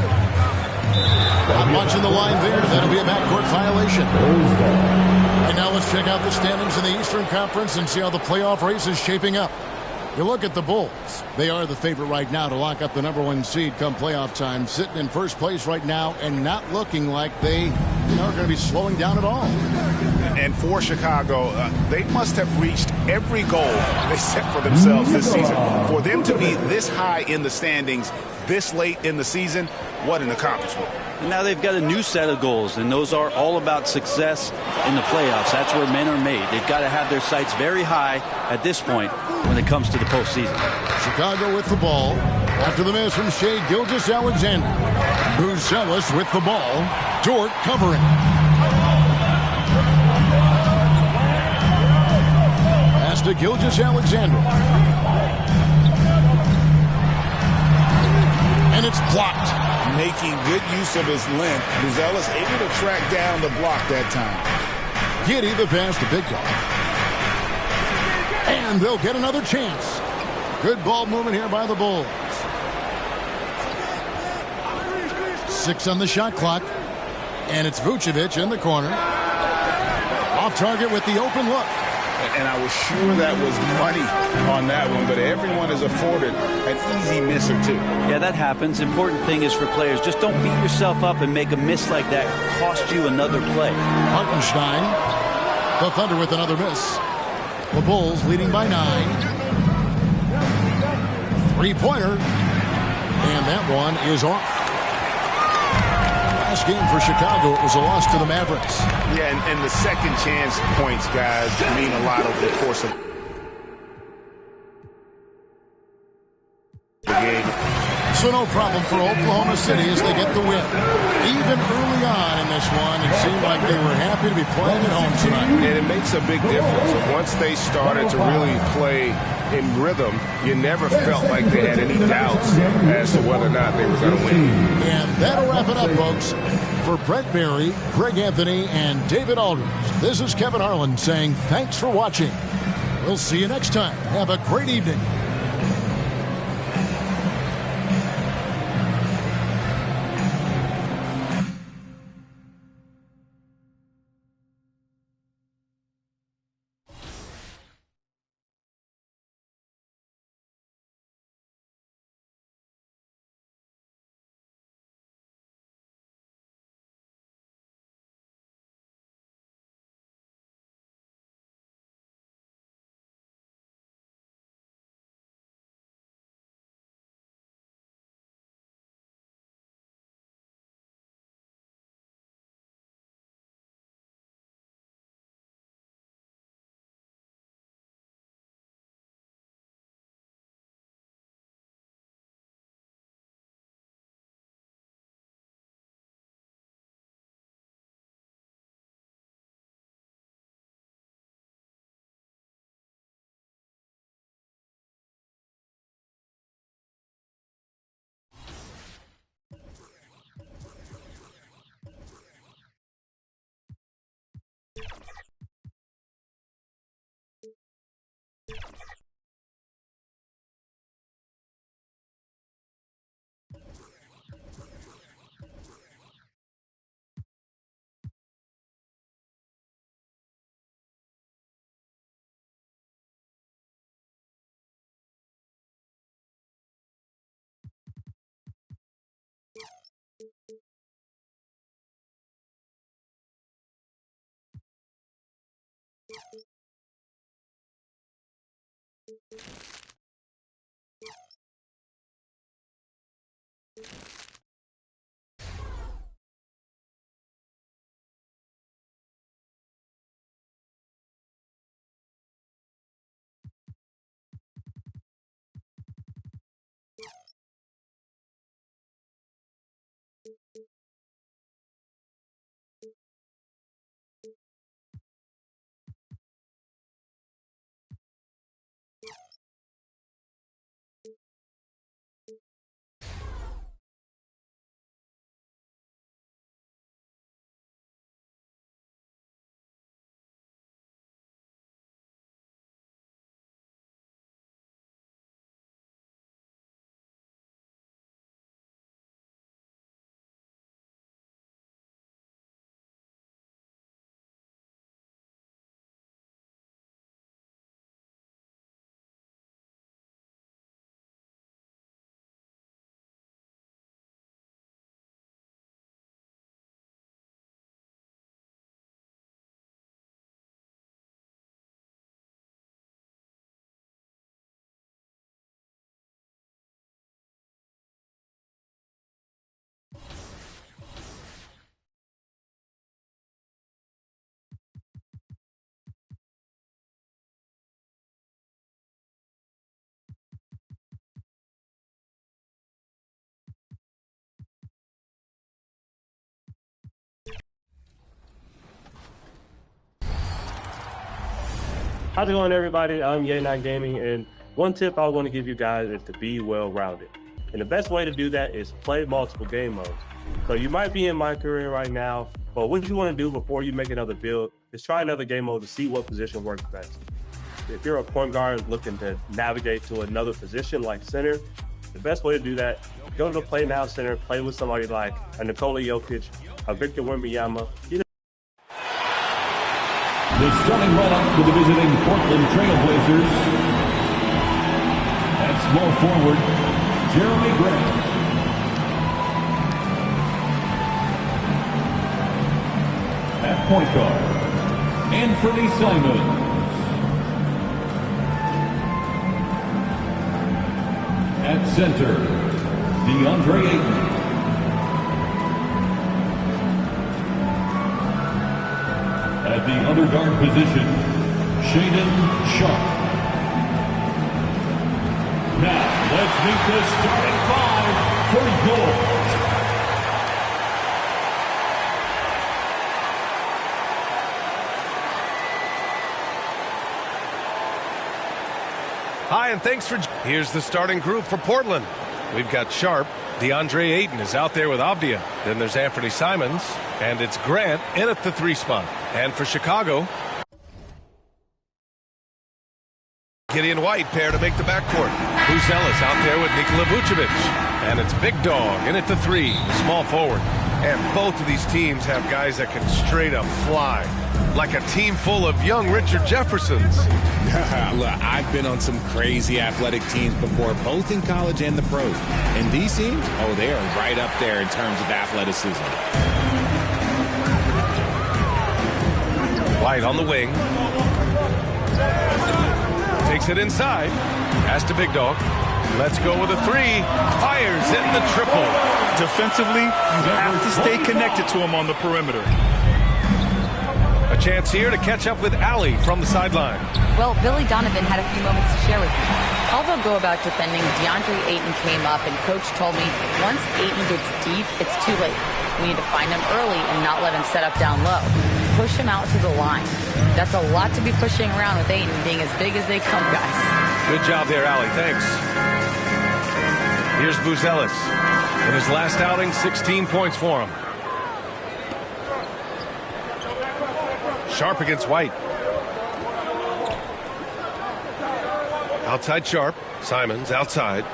Not watching the line there. That'll be a backcourt violation. And now let's check out the standings in the Eastern Conference and see how the playoff race is shaping up. You look at the Bulls. They are the favorite right now to lock up the #1 seed come playoff time, sitting in first place right now and not looking like they are going to be slowing down at all. And for Chicago, they must have reached every goal they set for themselves this season. For them to be this high in the standings this late in the season, what an accomplishment. Now they've got a new set of goals, and those are all about success in the playoffs. That's where men are made. They've got to have their sights very high at this point when it comes to the postseason. Chicago with the ball. After the miss from Shai Gilgeous-Alexander. Buzelis with the ball. Dort covering. Pass to Gilgeous-Alexander. And it's blocked. Making good use of his length. Buzelis able to track down the block that time. Giddey the pass to Big Dog. And they'll get another chance. Good ball movement here by the Bulls. 6 on the shot clock. And it's Vucevic in the corner. Off target with the open look. And I was sure that was money on that one, but everyone is afforded an easy miss or two. Yeah, that happens. Important thing is for players, just don't beat yourself up and make a miss like that cost you another play. Hartenstein. The Thunder with another miss. The Bulls leading by 9. Three-pointer. And that one is off. Last game for Chicago, it was a loss to the Mavericks. Yeah, and the second chance points, guys, mean a lot over the course of the game. So no problem for Oklahoma City as they get the win. Even early on in this one, it seemed like they were happy to be playing at home tonight. And it makes a big difference. Once they started to really play in rhythm, you never felt like they had any doubts as to whether or not they were going to win. And that'll wrap it up, folks. For Brett Barry, Greg Anthony, and David Aldridge, this is Kevin Harlan saying thanks for watching. We'll see you next time. Have a great evening. How's it going, everybody? I'm Ye9 Gaming, and one tip I want to give you guys is to be well-rounded. And the best way to do that is play multiple game modes. So you might be in my career right now, but what you want to do before you make another build is try another game mode to see what position works best. If you're a point guard looking to navigate to another position like center, the best way to do that, go to the Play Now Center, play with somebody like a Nikola Jokic, a Victor Wembanyama. The starting lineup for the visiting Portland Trailblazers. At small forward, Jeremy Grant. At point guard, Anthony Simons. At center, DeAndre Ayton. At the underguard position, Shaedon Sharpe. Now, let's meet the starting five for York. Hi, and thanks for... Here's the starting group for Portland. We've got Sharpe. DeAndre Ayton is out there with Avdija. Then there's Anthony Simons. And it's Grant in at the 3 spot. And for Chicago, Gideon White pair to make the backcourt. Buzelis out there with Nikola Vucevic. And it's Big Dog in at the 3, the small forward. And both of these teams have guys that can straight up fly. Like a team full of young Richard Jeffersons. Look, I've been on some crazy athletic teams before, both in college and the pros. And these teams, oh, they are right up there in terms of athleticism. White on the wing. Takes it inside. Pass to Big Dog. Let's go with a 3. Fires in the triple. Defensively, you have to stay connected to him on the perimeter. A chance here to catch up with Allie from the sideline. Well, Billy Donovan had a few moments to share with me. How they'll go about defending DeAndre Ayton came up, and Coach told me once Ayton gets deep, it's too late. We need to find him early and not let him set up down low. Push him out to the line. That's a lot to be pushing around with Ayton being as big as they come, guys. Good job there, Allie. Thanks. Here's Buzelis. In his last outing, 16 points for him. Sharpe against White. Outside Sharpe. Simons outside.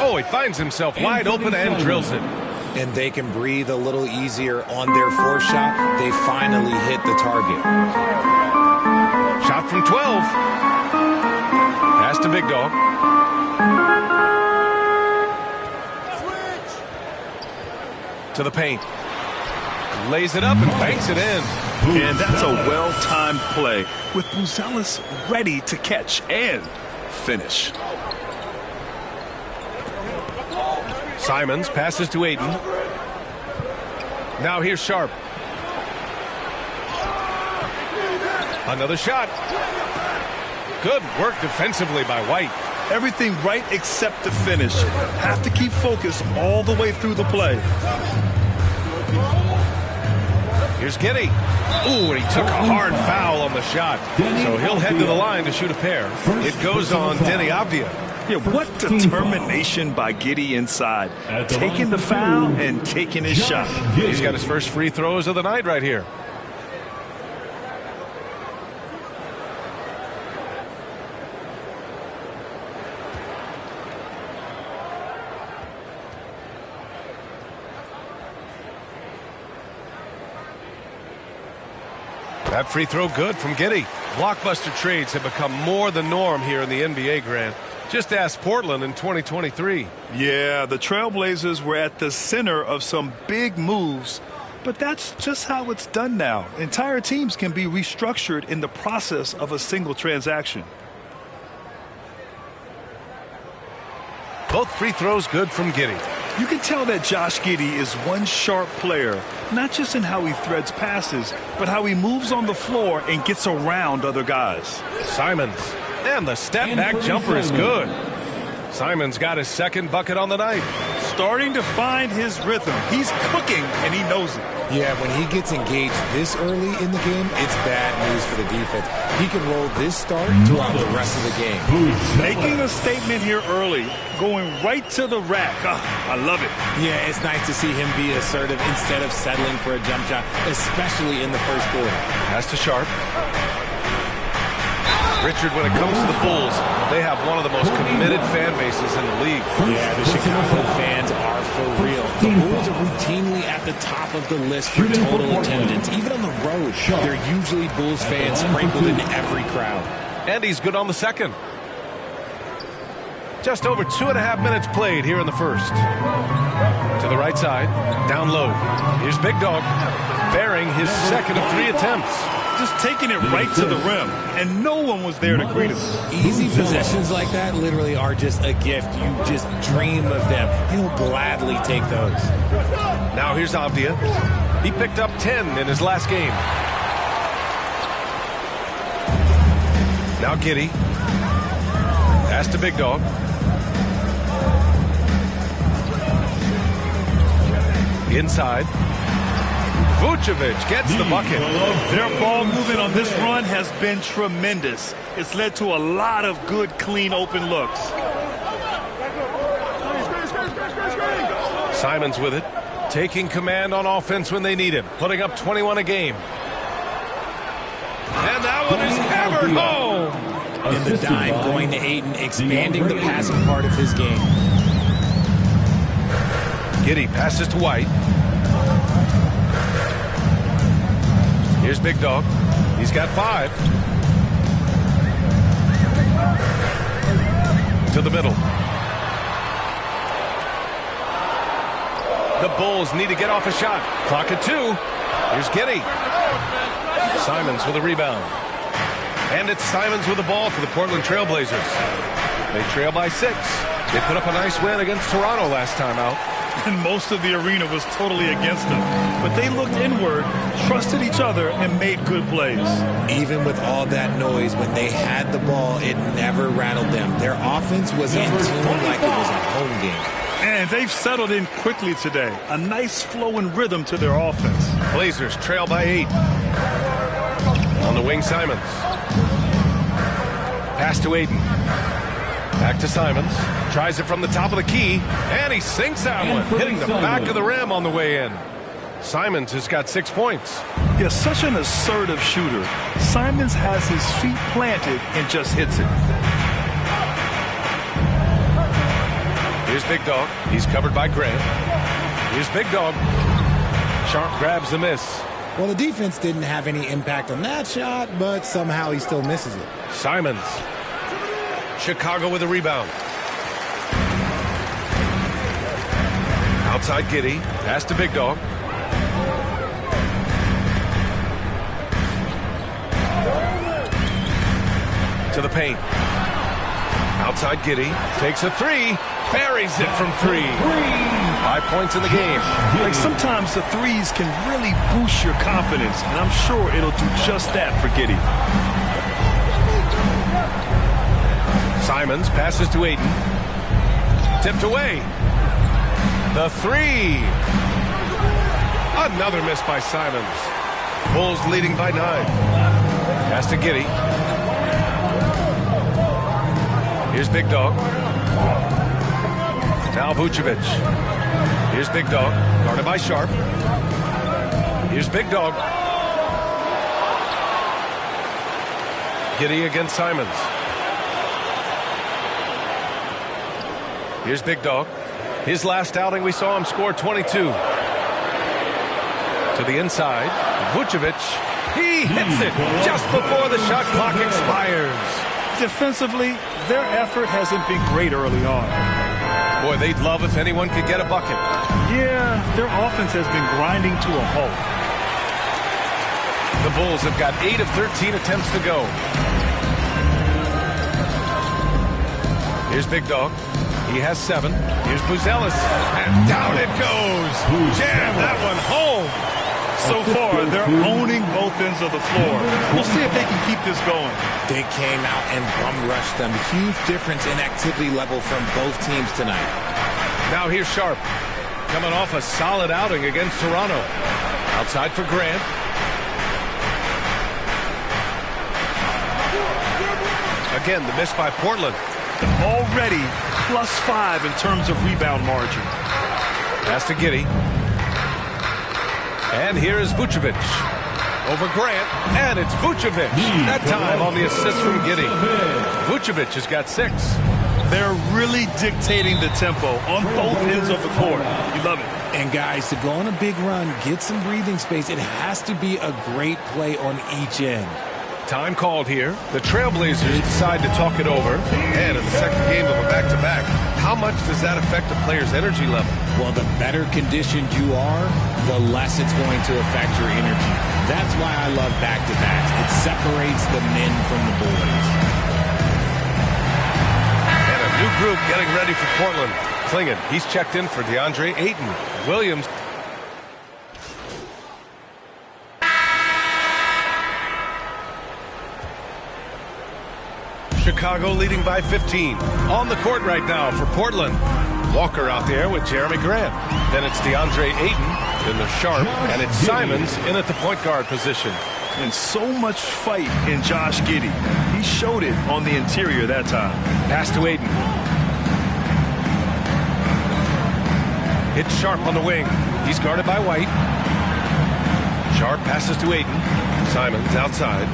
Oh, he finds himself wide open and drills it. And they can breathe a little easier on their fourth shot. They finally hit the target. Shot from 12. Pass to Big Dog. To the paint. Lays it up and banks it in. And that's a well-timed play with Buzelis ready to catch and finish. Simons passes to Ayton. Now here's Sharp. Another shot. Good work defensively by White. Everything right except the finish. Have to keep focused all the way through the play. Here's Giddey. Ooh, and he took a hard foul on the shot. So he'll head to the line to shoot a pair. It goes on Deni Avdija. Yeah, what determination by Giddey inside. Taking the foul and taking his shot. He's got his first free throws of the night right here. That free throw good from Giddey. Blockbuster trades have become more the norm here in the NBA, Grant. Just ask Portland in 2023. Yeah, the Trailblazers were at the center of some big moves, but that's just how it's done now. Entire teams can be restructured in the process of a single transaction. Both free throws good from Giddey. You can tell that Josh Giddey is one sharp player, not just in how he threads passes, but how he moves on the floor and gets around other guys. Simons. And the step-back jumper is good. Simons got his second bucket on the night. Starting to find his rhythm. He's cooking, and he knows it. Yeah, when he gets engaged this early in the game, it's bad news for the defense. He can roll this start throughout the rest of the game. Making a statement here early, going right to the rack. I love it. Yeah, it's nice to see him be assertive instead of settling for a jump shot, especially in the first quarter. Pass to Sharp. Richard, when it comes to the Bulls, they have one of the most committed fan bases in the league. Yeah, the Chicago fans are for real. The Bulls are routinely at the top of the list for total attendance. Even on the road, they're usually Bulls fans sprinkled in every crowd. And he's good on the second. Just over 2.5 minutes played here in the first. To the right side, down low. Here's Big Dog, bearing his second of 3 attempts. Just taking it right to the rim, and no one was there to greet him. Easy possessions like that literally are just a gift. You just dream of them. He'll gladly take those. Now here's Avdija. He picked up 10 in his last game. Now Giddey. Pass to Big Dog. Inside. Vucevic gets the bucket. Their ball movement on this run has been tremendous. It's led to a lot of good, clean, open looks. Simons with it, taking command on offense when they need him, putting up 21 a game. And that one is hammered home. And the dime going to Ayton, expanding the passing part of his game. Giddey passes to White. Here's Big Dog. He's got 5. To the middle. The Bulls need to get off a shot. Clock at 2. Here's Giddey. Simons with a rebound. And it's Simons with the ball for the Portland Trailblazers. They trail by 6. They put up a nice win against Toronto last time out. And most of the arena was totally against them. But they looked inward, trusted each other, and made good plays. Even with all that noise, when they had the ball, it never rattled them. Their offense was in tune like it was a home game. And they've settled in quickly today. A nice flow and rhythm to their offense. Blazers trail by 8. On the wing, Simons. Pass to Ayton. Back to Simons. Tries it from the top of the key. And he sinks that one, hitting the back of the rim on the way in. Simons has got 6 points. Yeah, such an assertive shooter. Simons has his feet planted and just hits it. Here's Big Dog. He's covered by Grant. Here's Big Dog. Sharp grabs the miss. Well, the defense didn't have any impact on that shot, but somehow he still misses it. Simons. Chicago with a rebound. Outside Giddey. Pass to Big Dog. to the paint. Outside Giddey. Takes a three. Buries it from 3. 5 points in the game. Like sometimes the threes can really boost your confidence, and I'm sure it'll do just that for Giddey. Simons passes to Ayton. Tipped away. The 3. Another miss by Simons. Bulls leading by 9. Pass to Giddey. Here's Big Dog. Now Vucevic. Here's Big Dog. Guarded by Sharp. Here's Big Dog. Giddey against Simons. Here's Big Dog. His last outing, we saw him score 22. To the inside. Vucevic. He hits it just before the shot clock expires. Defensively, their effort hasn't been great early on. Boy, they'd love if anyone could get a bucket. Yeah, their offense has been grinding to a halt. The Bulls have got 8 of 13 attempts to go. Here's Big Dog. He has 7. Here's Buzelis. And down it goes. Jam that one home. So far, they're owning both ends of the floor. We'll see if they can keep this going. They came out and bum rushed them. Huge difference in activity level from both teams tonight. Now here's Sharp. Coming off a solid outing against Toronto. Outside for Grant. Again, the miss by Portland. Already +5 in terms of rebound margin. Pass to Giddey. And here is Vucevic. Over Grant. And it's Vucevic. That time on the assist from Giddey. Vucevic has got 6. They're really dictating the tempo on both ends of the court. You love it. And guys, to go on a big run, get some breathing space, it has to be a great play on each end. Time called here. The Trailblazers decide to talk it over. And in the second game of a back-to-back, how much does that affect a player's energy level? Well, the better conditioned you are, the less it's going to affect your energy. That's why I love back-to-backs. It separates the men from the boys. And a new group getting ready for Portland. Clingan, he's checked in for DeAndre Ayton. Williams. Chicago leading by 15. On the court right now for Portland. Walker out there with Jeremy Grant. Then it's DeAndre Ayton. Then there's Sharp. And it's Simons in at the point guard position. And so much fight in Josh Giddey. He showed it on the interior that time. Pass to Ayton. It's Sharp on the wing. He's guarded by White. Sharp passes to Ayton. Simons outside.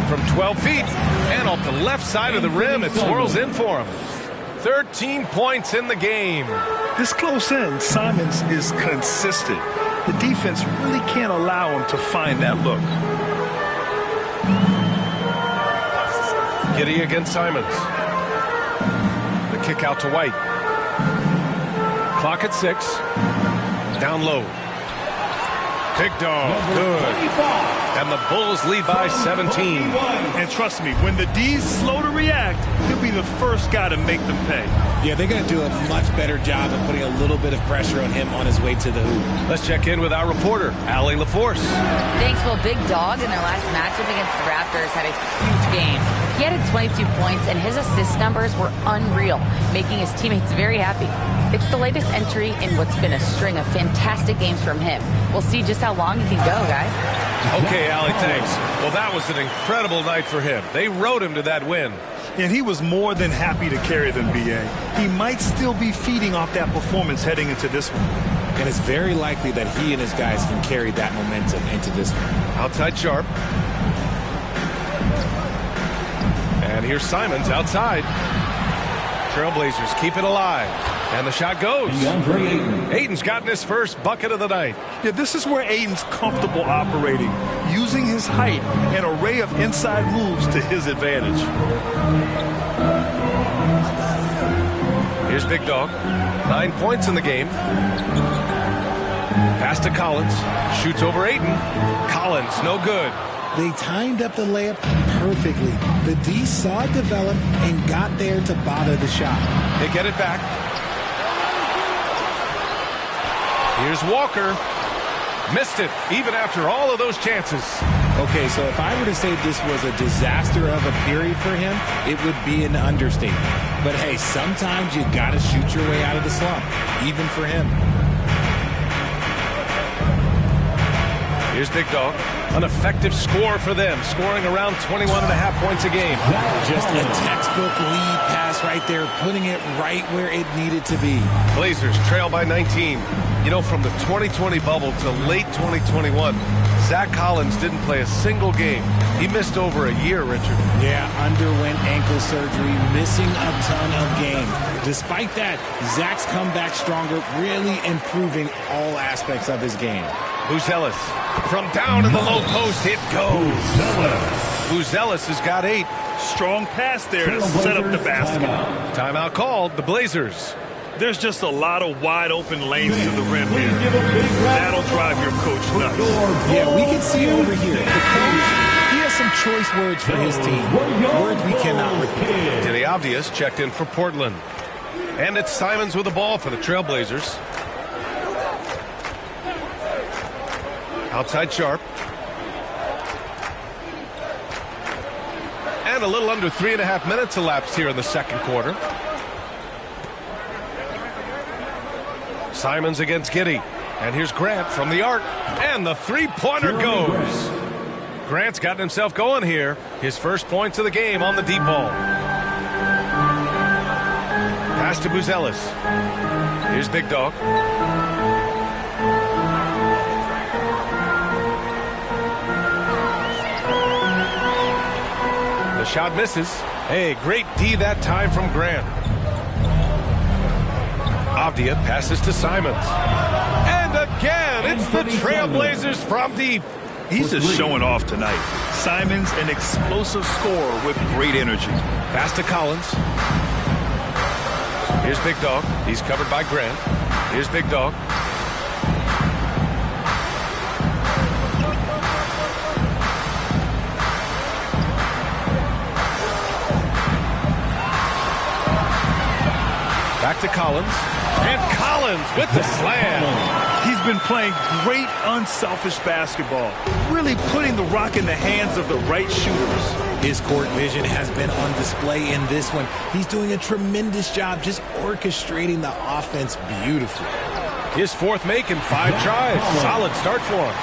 From 12 feet and off the left side of the rim, it swirls in for him. 13 points in the game. This close in, Simons is consistent. The defense really can't allow him to find that look. Giddey against Simons. The kick out to White. Clock at 6. Down low. Big Dog. Good. And the Bulls lead by 17. And trust me, when the D's slow to react, he'll be the first guy to make them pay. Yeah, they're going to do a much better job of putting a little bit of pressure on him on his way to the hoop. Let's check in with our reporter, Allie LaForce. Thanks. Well, Big Dog in their last matchup against the Raptors had a huge game. He added 22 points, and his assist numbers were unreal, making his teammates very happy. It's the latest entry in what's been a string of fantastic games from him. We'll see just how long he can go, guys. Okay, Allie, thanks. Well, that was an incredible night for him. They rode him to that win. And he was more than happy to carry them, B.A. He might still be feeding off that performance heading into this one. And it's very likely that he and his guys can carry that momentum into this one. Outside Sharp. And here's Simons outside. Trailblazers keep it alive. And the shot goes. Ayton's gotten his first bucket of the night. Yeah, this is where Ayton's comfortable operating, using his height and array of inside moves to his advantage. Here's Big Dog. 9 points in the game. Pass to Collins. Shoots over Ayton. Collins, no good. They timed up the layup perfectly. The D saw it develop and got there to bother the shot. They get it back. Here's Walker. Missed it, even after all of those chances. Okay, so if I were to say this was a disaster of a period for him, it would be an understatement. But hey, sometimes you got to shoot your way out of the slump, even for him. Here's Big Dog. An effective score for them, scoring around 21.5 points a game. Just a textbook lead pass right there, putting it right where it needed to be. Blazers trail by 19. You know, from the 2020 bubble to late 2021, Zach Collins didn't play a single game. He missed over a year, Richard. Yeah, underwent ankle surgery, missing a ton of games. Despite that, Zach's come back stronger, really improving all aspects of his game. Buzelis from down in the low post, it goes. Buzelis has got 8. Strong pass there to set up the basket. Timeout called, the Blazers. There's just a lot of wide open lanes to the rim here. That'll drive your coach nuts. Yeah, we can see over here. The coach, he has some choice words for his team. Words we cannot repeat. Denny Obvious checked in for Portland. And it's Simons with the ball for the Trailblazers. Outside Sharp. And a little under 3.5 minutes elapsed here in the second quarter. Simons against Giddey. And here's Grant from the arc. And the three-pointer goes. Grant's gotten himself going here. His first points of the game on the deep ball. Pass to Buzelis. Here's Big Dog. The shot misses. Hey, great D that time from Grant. Avdia passes to Simons. And again, it's the Trailblazers from deep. He's just showing off tonight. Simons, an explosive scorer with great energy. Pass to Collins. Here's Big Dog. He's covered by Grant. Here's Big Dog. Back to Collins. And Collins with the slam. He's been playing great unselfish basketball, really putting the rock in the hands of the right shooters. His court vision has been on display in this one. He's doing a tremendous job just orchestrating the offense beautifully. His fourth make in 5 tries. Solid start for him.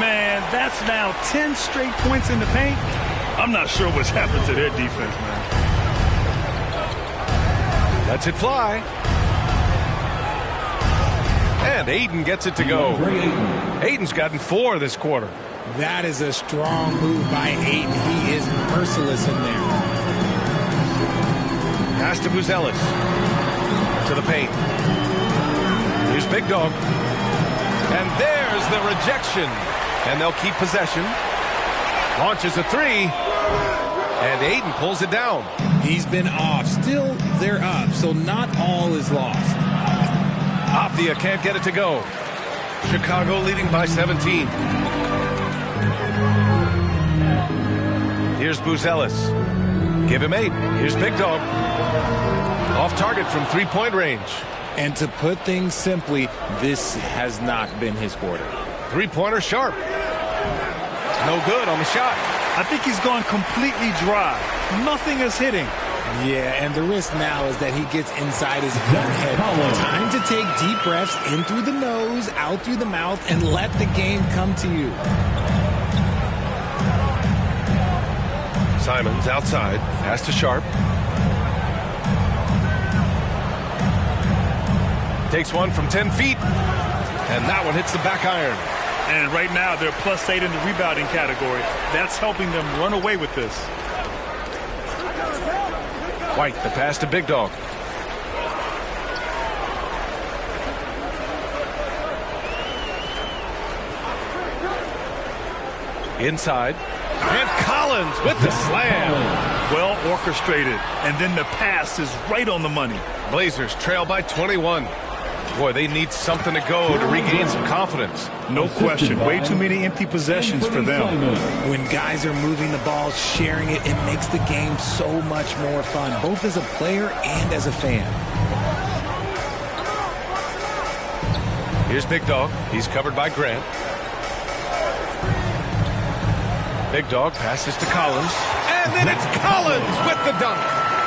Man, that's now 10 straight points in the paint. I'm not sure what's happened to their defense, man. Lets it fly. And Aiden gets it to go. Aiden's gotten 4 this quarter. That is a strong move by Aiden. He is merciless in there. Pass to Buzelis. To the paint. Here's Big Dog. And there's the rejection. And they'll keep possession. Launches a 3. And Aiden pulls it down. He's been off. Still, they're up, so not all is lost. Avdia can't get it to go. Chicago leading by 17. Here's Buzelis. Give him 8. Here's Big Dog. Off target from 3-point range. And to put things simply, this has not been his quarter. 3-pointer Sharp. No good on the shot. I think he's gone completely dry. Nothing is hitting. Yeah, and the risk now is that he gets inside his own head. Time to take deep breaths in through the nose, out through the mouth, and let the game come to you. Simons outside. Pass to Sharp. Takes one from 10 feet. And that one hits the back iron. And right now, they're +8 in the rebounding category. That's helping them run away with this. White, the pass to Big Dog. Inside. And Collins with the slam. Well orchestrated. And then the pass is right on the money. Blazers trail by 21. Boy, they need something to go to regain some confidence. No question. Way too many empty possessions for them. When guys are moving the ball, sharing it, it makes the game so much more fun, both as a player and as a fan. Here's Big Dog. He's covered by Grant. Big Dog passes to Collins. And then it's Collins with the dunk.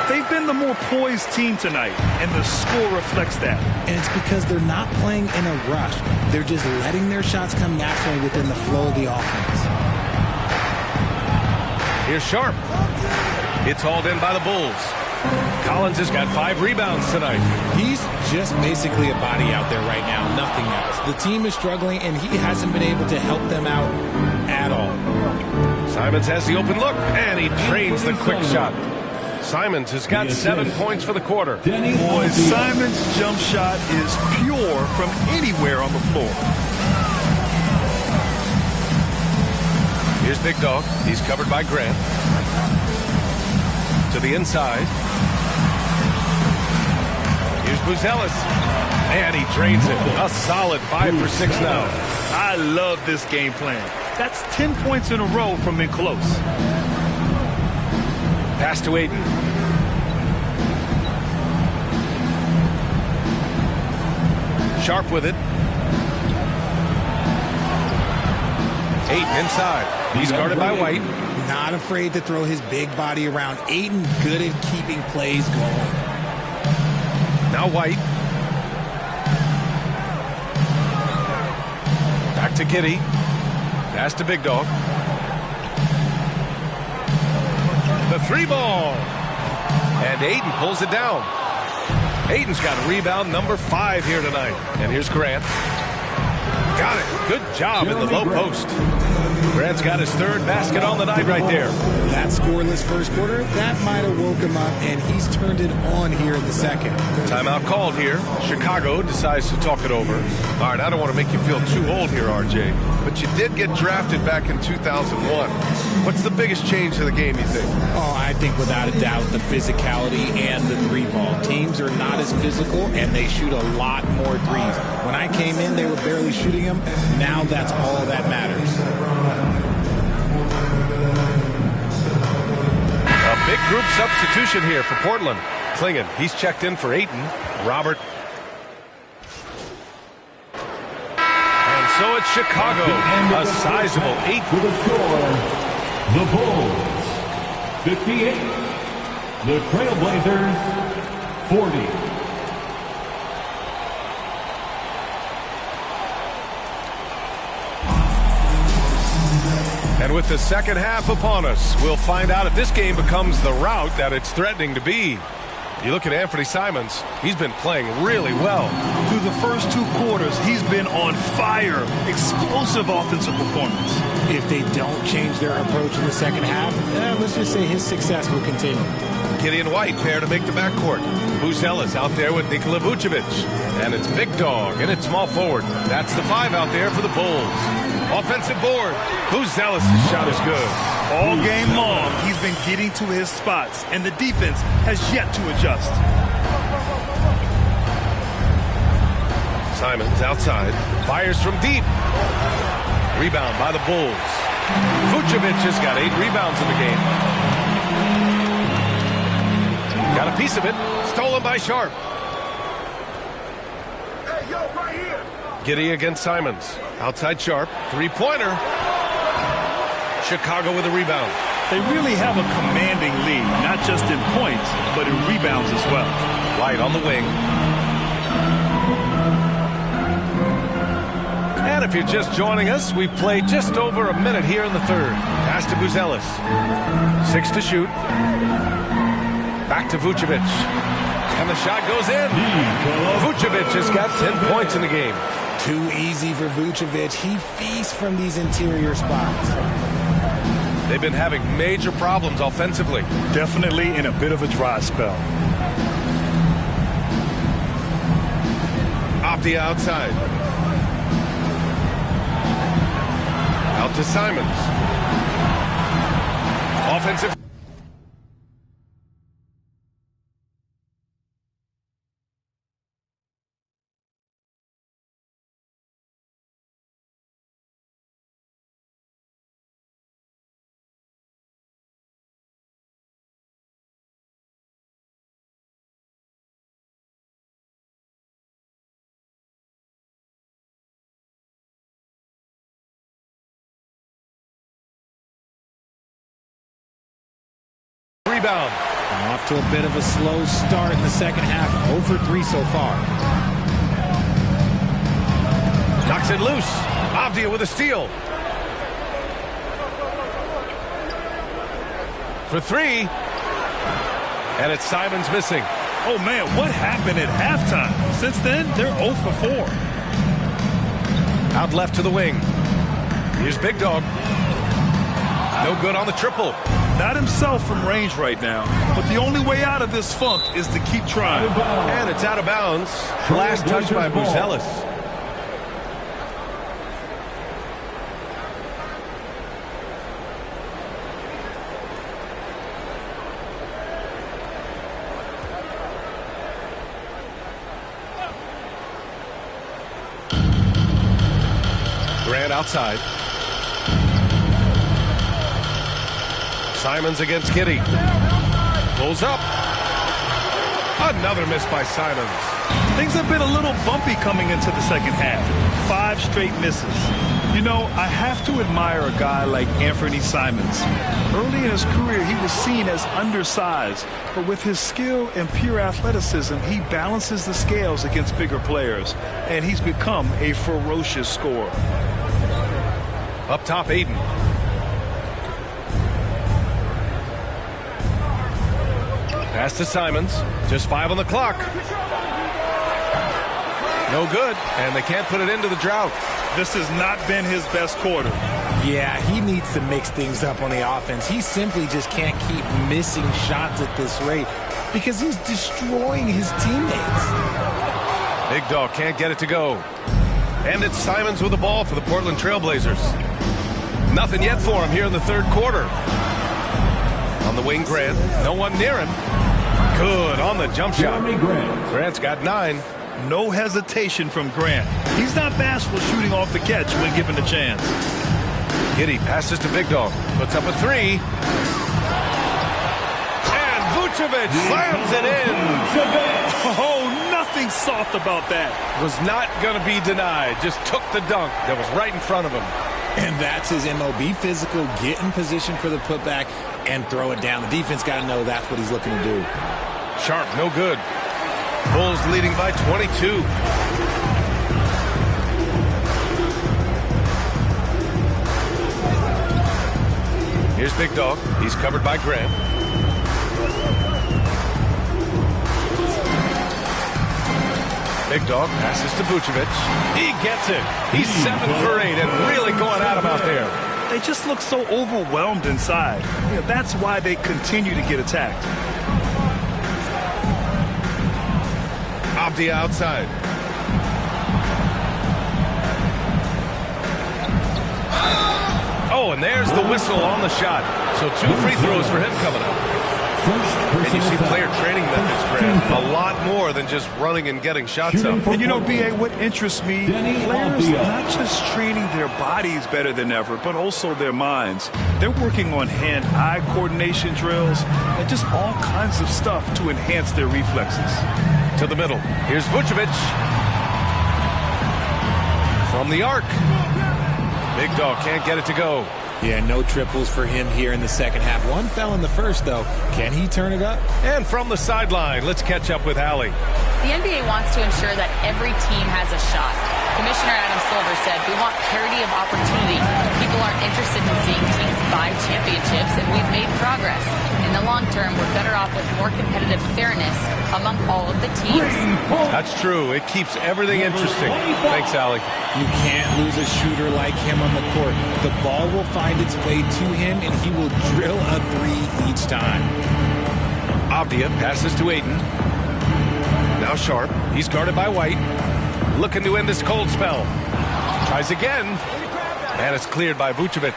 They've been the more poised team tonight, and the score reflects that. And it's because they're not playing in a rush. They're just letting their shots come naturally within the flow of the offense. Here's Sharp. It's hauled in by the Bulls. Collins has got 5 rebounds tonight. He's just basically a body out there right now, nothing else. The team is struggling, and he hasn't been able to help them out at all. Simons has the open look, and he drains the quick shot. Simons has got 7 points for the quarter. Boy, Simons' jump shot is pure from anywhere on the floor. Here's Big Dog. He's covered by Grant. To the inside. Here's Buzelis. And he drains it. A solid 5 for 6 now. I love this game plan. That's 10 points in a row from in close. Pass to Ayton. Sharp with it. Ayton inside. He's guarded by White. Not afraid to throw his big body around. Ayton good at keeping plays going. Now White. Back to Giddey. Pass to Big Dog. The 3 ball. And Ayton pulls it down. Ayton's got a rebound number 5 here tonight. And here's Grant. Got it. Good job in the low post. Grant's got his 3rd basket on the night right there. That scoreless first quarter, that might have woke him up, and he's turned it on here in the second. Timeout called here. Chicago decides to talk it over. All right, I don't want to make you feel too old here, RJ, but you did get drafted back in 2001. What's the biggest change to the game, you think? Oh, I think without a doubt the physicality and the 3-ball. Teams are not as physical, and they shoot a lot more threes. When I came in, they were barely shooting them. Now that's all that matters. A big group substitution here for Portland. Klingon, he's checked in for Ayton. Robert. And so it's Chicago, a sizable 8. With a score, the Bulls 58, the Trailblazers 40. And with the second half upon us, we'll find out if this game becomes the rout that it's threatening to be. You look at Anthony Simons, he's been playing really well. Through the first 2 quarters, he's been on fire. Explosive offensive performance. If they don't change their approach in the second half, let's just say his success will continue. Gideon White pair to make the backcourt. Buzelis out there with Nikola Vucevic. And it's Big Dog and it's small forward. That's the 5 out there for the Bulls. Offensive board. Buzelis' shot is good. All game long, he's been getting to his spots, and the defense has yet to adjust. Simons outside. Fires from deep. Rebound by the Bulls. Vucevic has got 8 rebounds in the game. Got a piece of it. Stolen by Sharp. Hey, yo, right here. Giddey against Simons. Outside Sharp. 3-pointer. Chicago with a rebound. They really have a commanding lead, not just in points, but in rebounds as well. White on the wing. And if you're just joining us, we've played just over a minute here in the 3rd. Pass to Buzelis. 6 to shoot. Back to Vucevic. And the shot goes in. Vucevic has got 10 points in the game. Too easy for Vucevic. He feasts from these interior spots. They've been having major problems offensively. Definitely in a bit of a dry spell. Off the outside. Out to Simons. Offensive. rebound. Off to a bit of a slow start in the second half. 0 for 3 so far. Knocks it loose. Avdia with a steal. For 3. And it's Simons missing. Oh, man, what happened at halftime? Since then, they're 0 for 4. Out left to the wing. Here's Big Dog. No good on the triple. Not himself from range right now, but the only way out of this funk is to keep trying. And it's out of bounds. Last touch by Buzelis. Grant outside. Simons against Giddey. Pulls up. Another miss by Simons. Things have been a little bumpy coming into the second half. 5 straight misses. You know, I have to admire a guy like Anthony Simons. Early in his career, he was seen as undersized, but with his skill and pure athleticism, he balances the scales against bigger players, and he's become a ferocious scorer. Up top, Aiden. Pass to Simons. Just 5 on the clock. No good, and they can't put it into the drought. This has not been his best quarter. Yeah, he needs to mix things up on the offense. He simply just can't keep missing shots at this rate because he's destroying his teammates. Big Dog can't get it to go. And it's Simons with the ball for the Portland Trailblazers. Nothing yet for him here in the third quarter. On the wing, Grant. No one near him. Good on the jump shot. Grant's got 9. No hesitation from Grant. He's not bashful shooting off the catch when given the chance. Giddey passes to Big Dog. Puts up a 3. And Vucevic slams it in. Oh, nothing soft about that. Was not going to be denied. Just took the dunk that was right in front of him. And that's his MO. Be physical, get in position for the putback, and throw it down. The defense got to know that's what he's looking to do. Sharp, no good. Bulls leading by 22. Here's Big Dog. He's covered by Grant. Big Dog passes to Vucevic. He gets it. He's 7 for 8 and really going at him out there. They just look so overwhelmed inside. You know, that's why they continue to get attacked. Avdia outside. Oh, and there's the whistle on the shot. So 2 free throws for him coming up. And you see player training methods, Grant, a lot more than just running and getting shots up. And you know, B.A., what interests me, players not just training their bodies better than ever, but also their minds. They're working on hand-eye coordination drills and just all kinds of stuff to enhance their reflexes. To the middle. Here's Vucevic. From the arc. Big Dog can't get it to go. Yeah, no triples for him here in the second half. 1 fell in the first, though. Can he turn it up? And from the sideline, let's catch up with Allie. The NBA wants to ensure that every team has a shot. Commissioner Adam Silver said, we want parity of opportunity. People are interested in seeing teams buy championships, and we've made progress. In the long term, we're better off with more competitive fairness among all of the teams. That's true. It keeps everything interesting. Thanks, Allie. You can't lose a shooter like him on the court. The ball will find its way to him, and he will drill a 3 each time. Avdia passes to Aiden. Now Sharp. He's guarded by White. Looking to end this cold spell. Tries again. And it's cleared by Vucevic.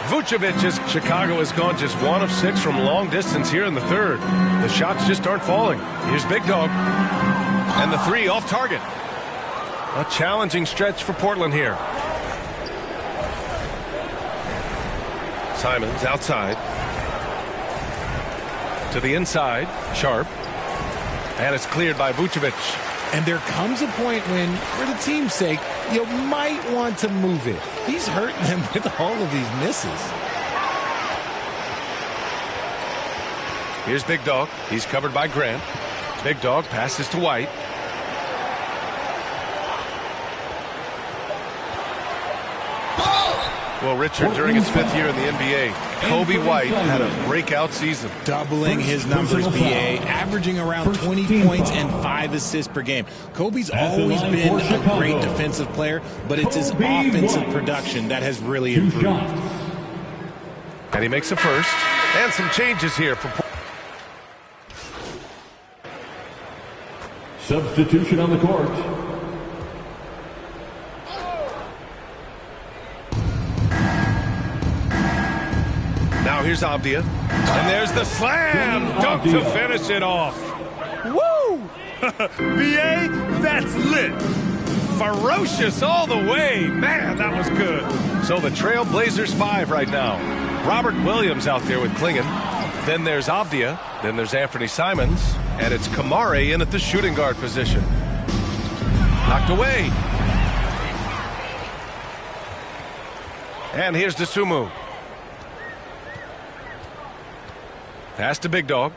Vucevic's Chicago has gone just 1 of 6 from long distance here in the third. The shots just aren't falling. Here's Big Dog. And the 3 off target. A challenging stretch for Portland here. Simons outside. To the inside. Sharp. And it's cleared by Vucevic. And there comes a point when, for the team's sake, you might want to move it. He's hurting them with all of these misses. Here's Big Dog. He's covered by Grant. Big Dog passes to White. Well, Richard, during his 5th year in the NBA, Kobe White had a breakout season. Doubling his numbers, BA, averaging around 20 points and 5 assists per game. Kobe's always been a great defensive player, but it's his offensive production that has really improved. And he makes a first. And some changes here for Substitution on the court. Now here's Avdia. And there's the slam dunk to finish it off. Woo! BA, that's lit. Ferocious all the way. Man, that was good. So the Trail Blazers 5 right now. Robert Williams out there with Klingon. Then there's Avdia. Then there's Anthony Simons. And it's Kamare in at the shooting guard position. Knocked away. And here's Dosunmu. Pass to Big Dog.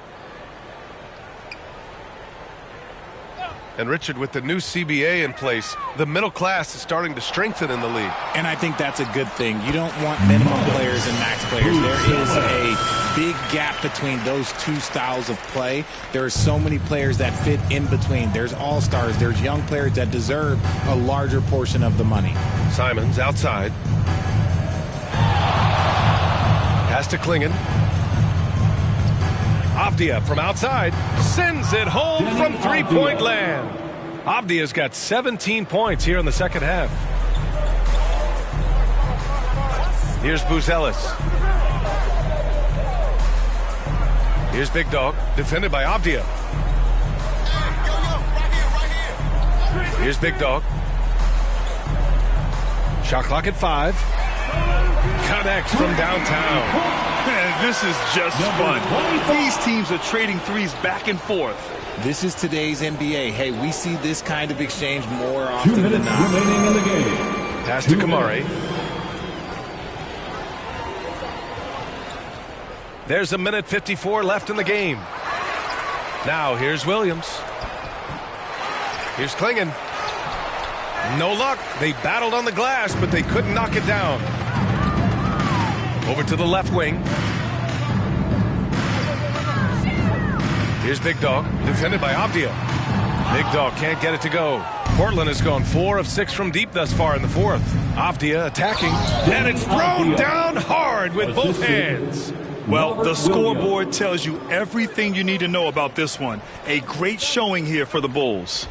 And Richard, with the new CBA in place, the middle class is starting to strengthen in the league. And I think that's a good thing. You don't want minimum players and max players. There is a big gap between those two styles of play. There are so many players that fit in between. There's all-stars. There's young players that deserve a larger portion of the money. Simons outside. Pass to Klingon. Avdia from outside sends it home from three-point land. Avdia's got 17 points here in the second half. Here's Buzelis. Here's Big Dog, defended by Avdia. Here's Big Dog. Shot clock at 5. Connects from downtown. Man, this is just fun. These teams are trading threes back and forth. This is today's NBA. Hey, we see this kind of exchange more often than not. Remaining in the game. Pass to Kamare. There's 1:54 left in the game. Now here's Williams. Here's Klingon. No luck. They battled on the glass, but they couldn't knock it down. Over to the left wing. Here's Big Dog, defended by Avdia. Big Dog can't get it to go. Portland has gone 4 of 6 from deep thus far in the fourth. Avdia attacking, and it's thrown down hard with both hands. Well, the scoreboard tells you everything you need to know about this one. A great showing here for the Bulls.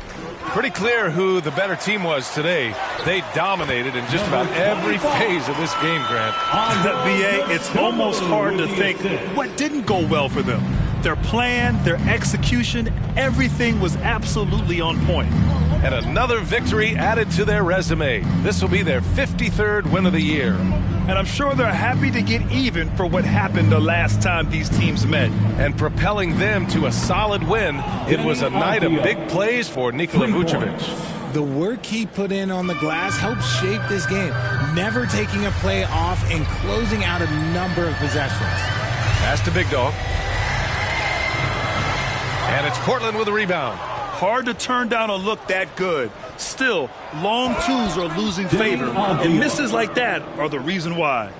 Pretty clear who the better team was today. They dominated in just about every phase of this game, Grant. On the BA, it's almost hard to think what didn't go well for them. Their plan, their execution, everything was absolutely on point. And another victory added to their resume. This will be their 53rd win of the year. And I'm sure they're happy to get even for what happened the last time these teams met. And propelling them to a solid win, it was a night of big plays for Nikola Vucevic. The work he put in on the glass helped shape this game, never taking a play off and closing out a number of possessions. Pass to Big Dog. And it's Portland with a rebound. Hard to turn down a look that good. Still, long twos are losing favor, and misses like that are the reason why.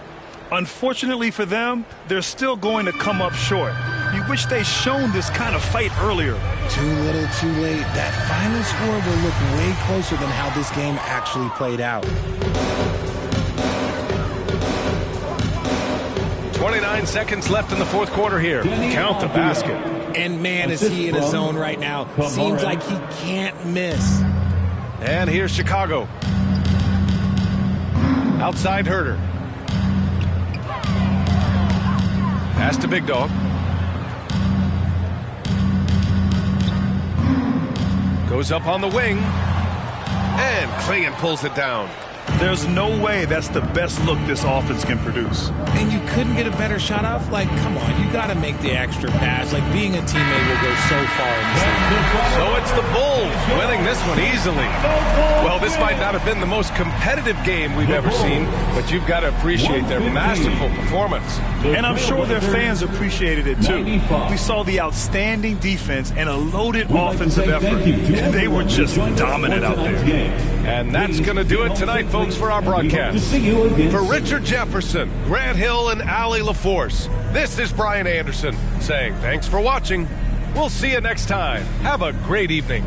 Unfortunately for them, they're still going to come up short. You wish they'd shown this kind of fight earlier. Too little, too late. That final score will look way closer than how this game actually played out. 29 seconds left in the fourth quarter here. Count the basket. And man, is he in a zone right now. Seems like he can't miss. And here's Chicago. Outside Herter. Pass to Big Dog. Goes up on the wing. And Klingon pulls it down. There's no way that's the best look this offense can produce. And you couldn't get a better shot off? Like, come on, you got to make the extra pass. Like, being a teammate will go so far in this game. So it's the Bulls winning this one easily. Well, this might not have been the most competitive competitive game we've ever seen, but you've got to appreciate their masterful performance. And I'm sure their fans appreciated it too. We saw the outstanding defense and a loaded offensive effort. They were just dominant out there. And that's going to do it tonight, folks, for our broadcast. For Richard Jefferson, Grant Hill, and Allie LaForce, this is Brian Anderson saying thanks for watching. We'll see you next time. Have a great evening.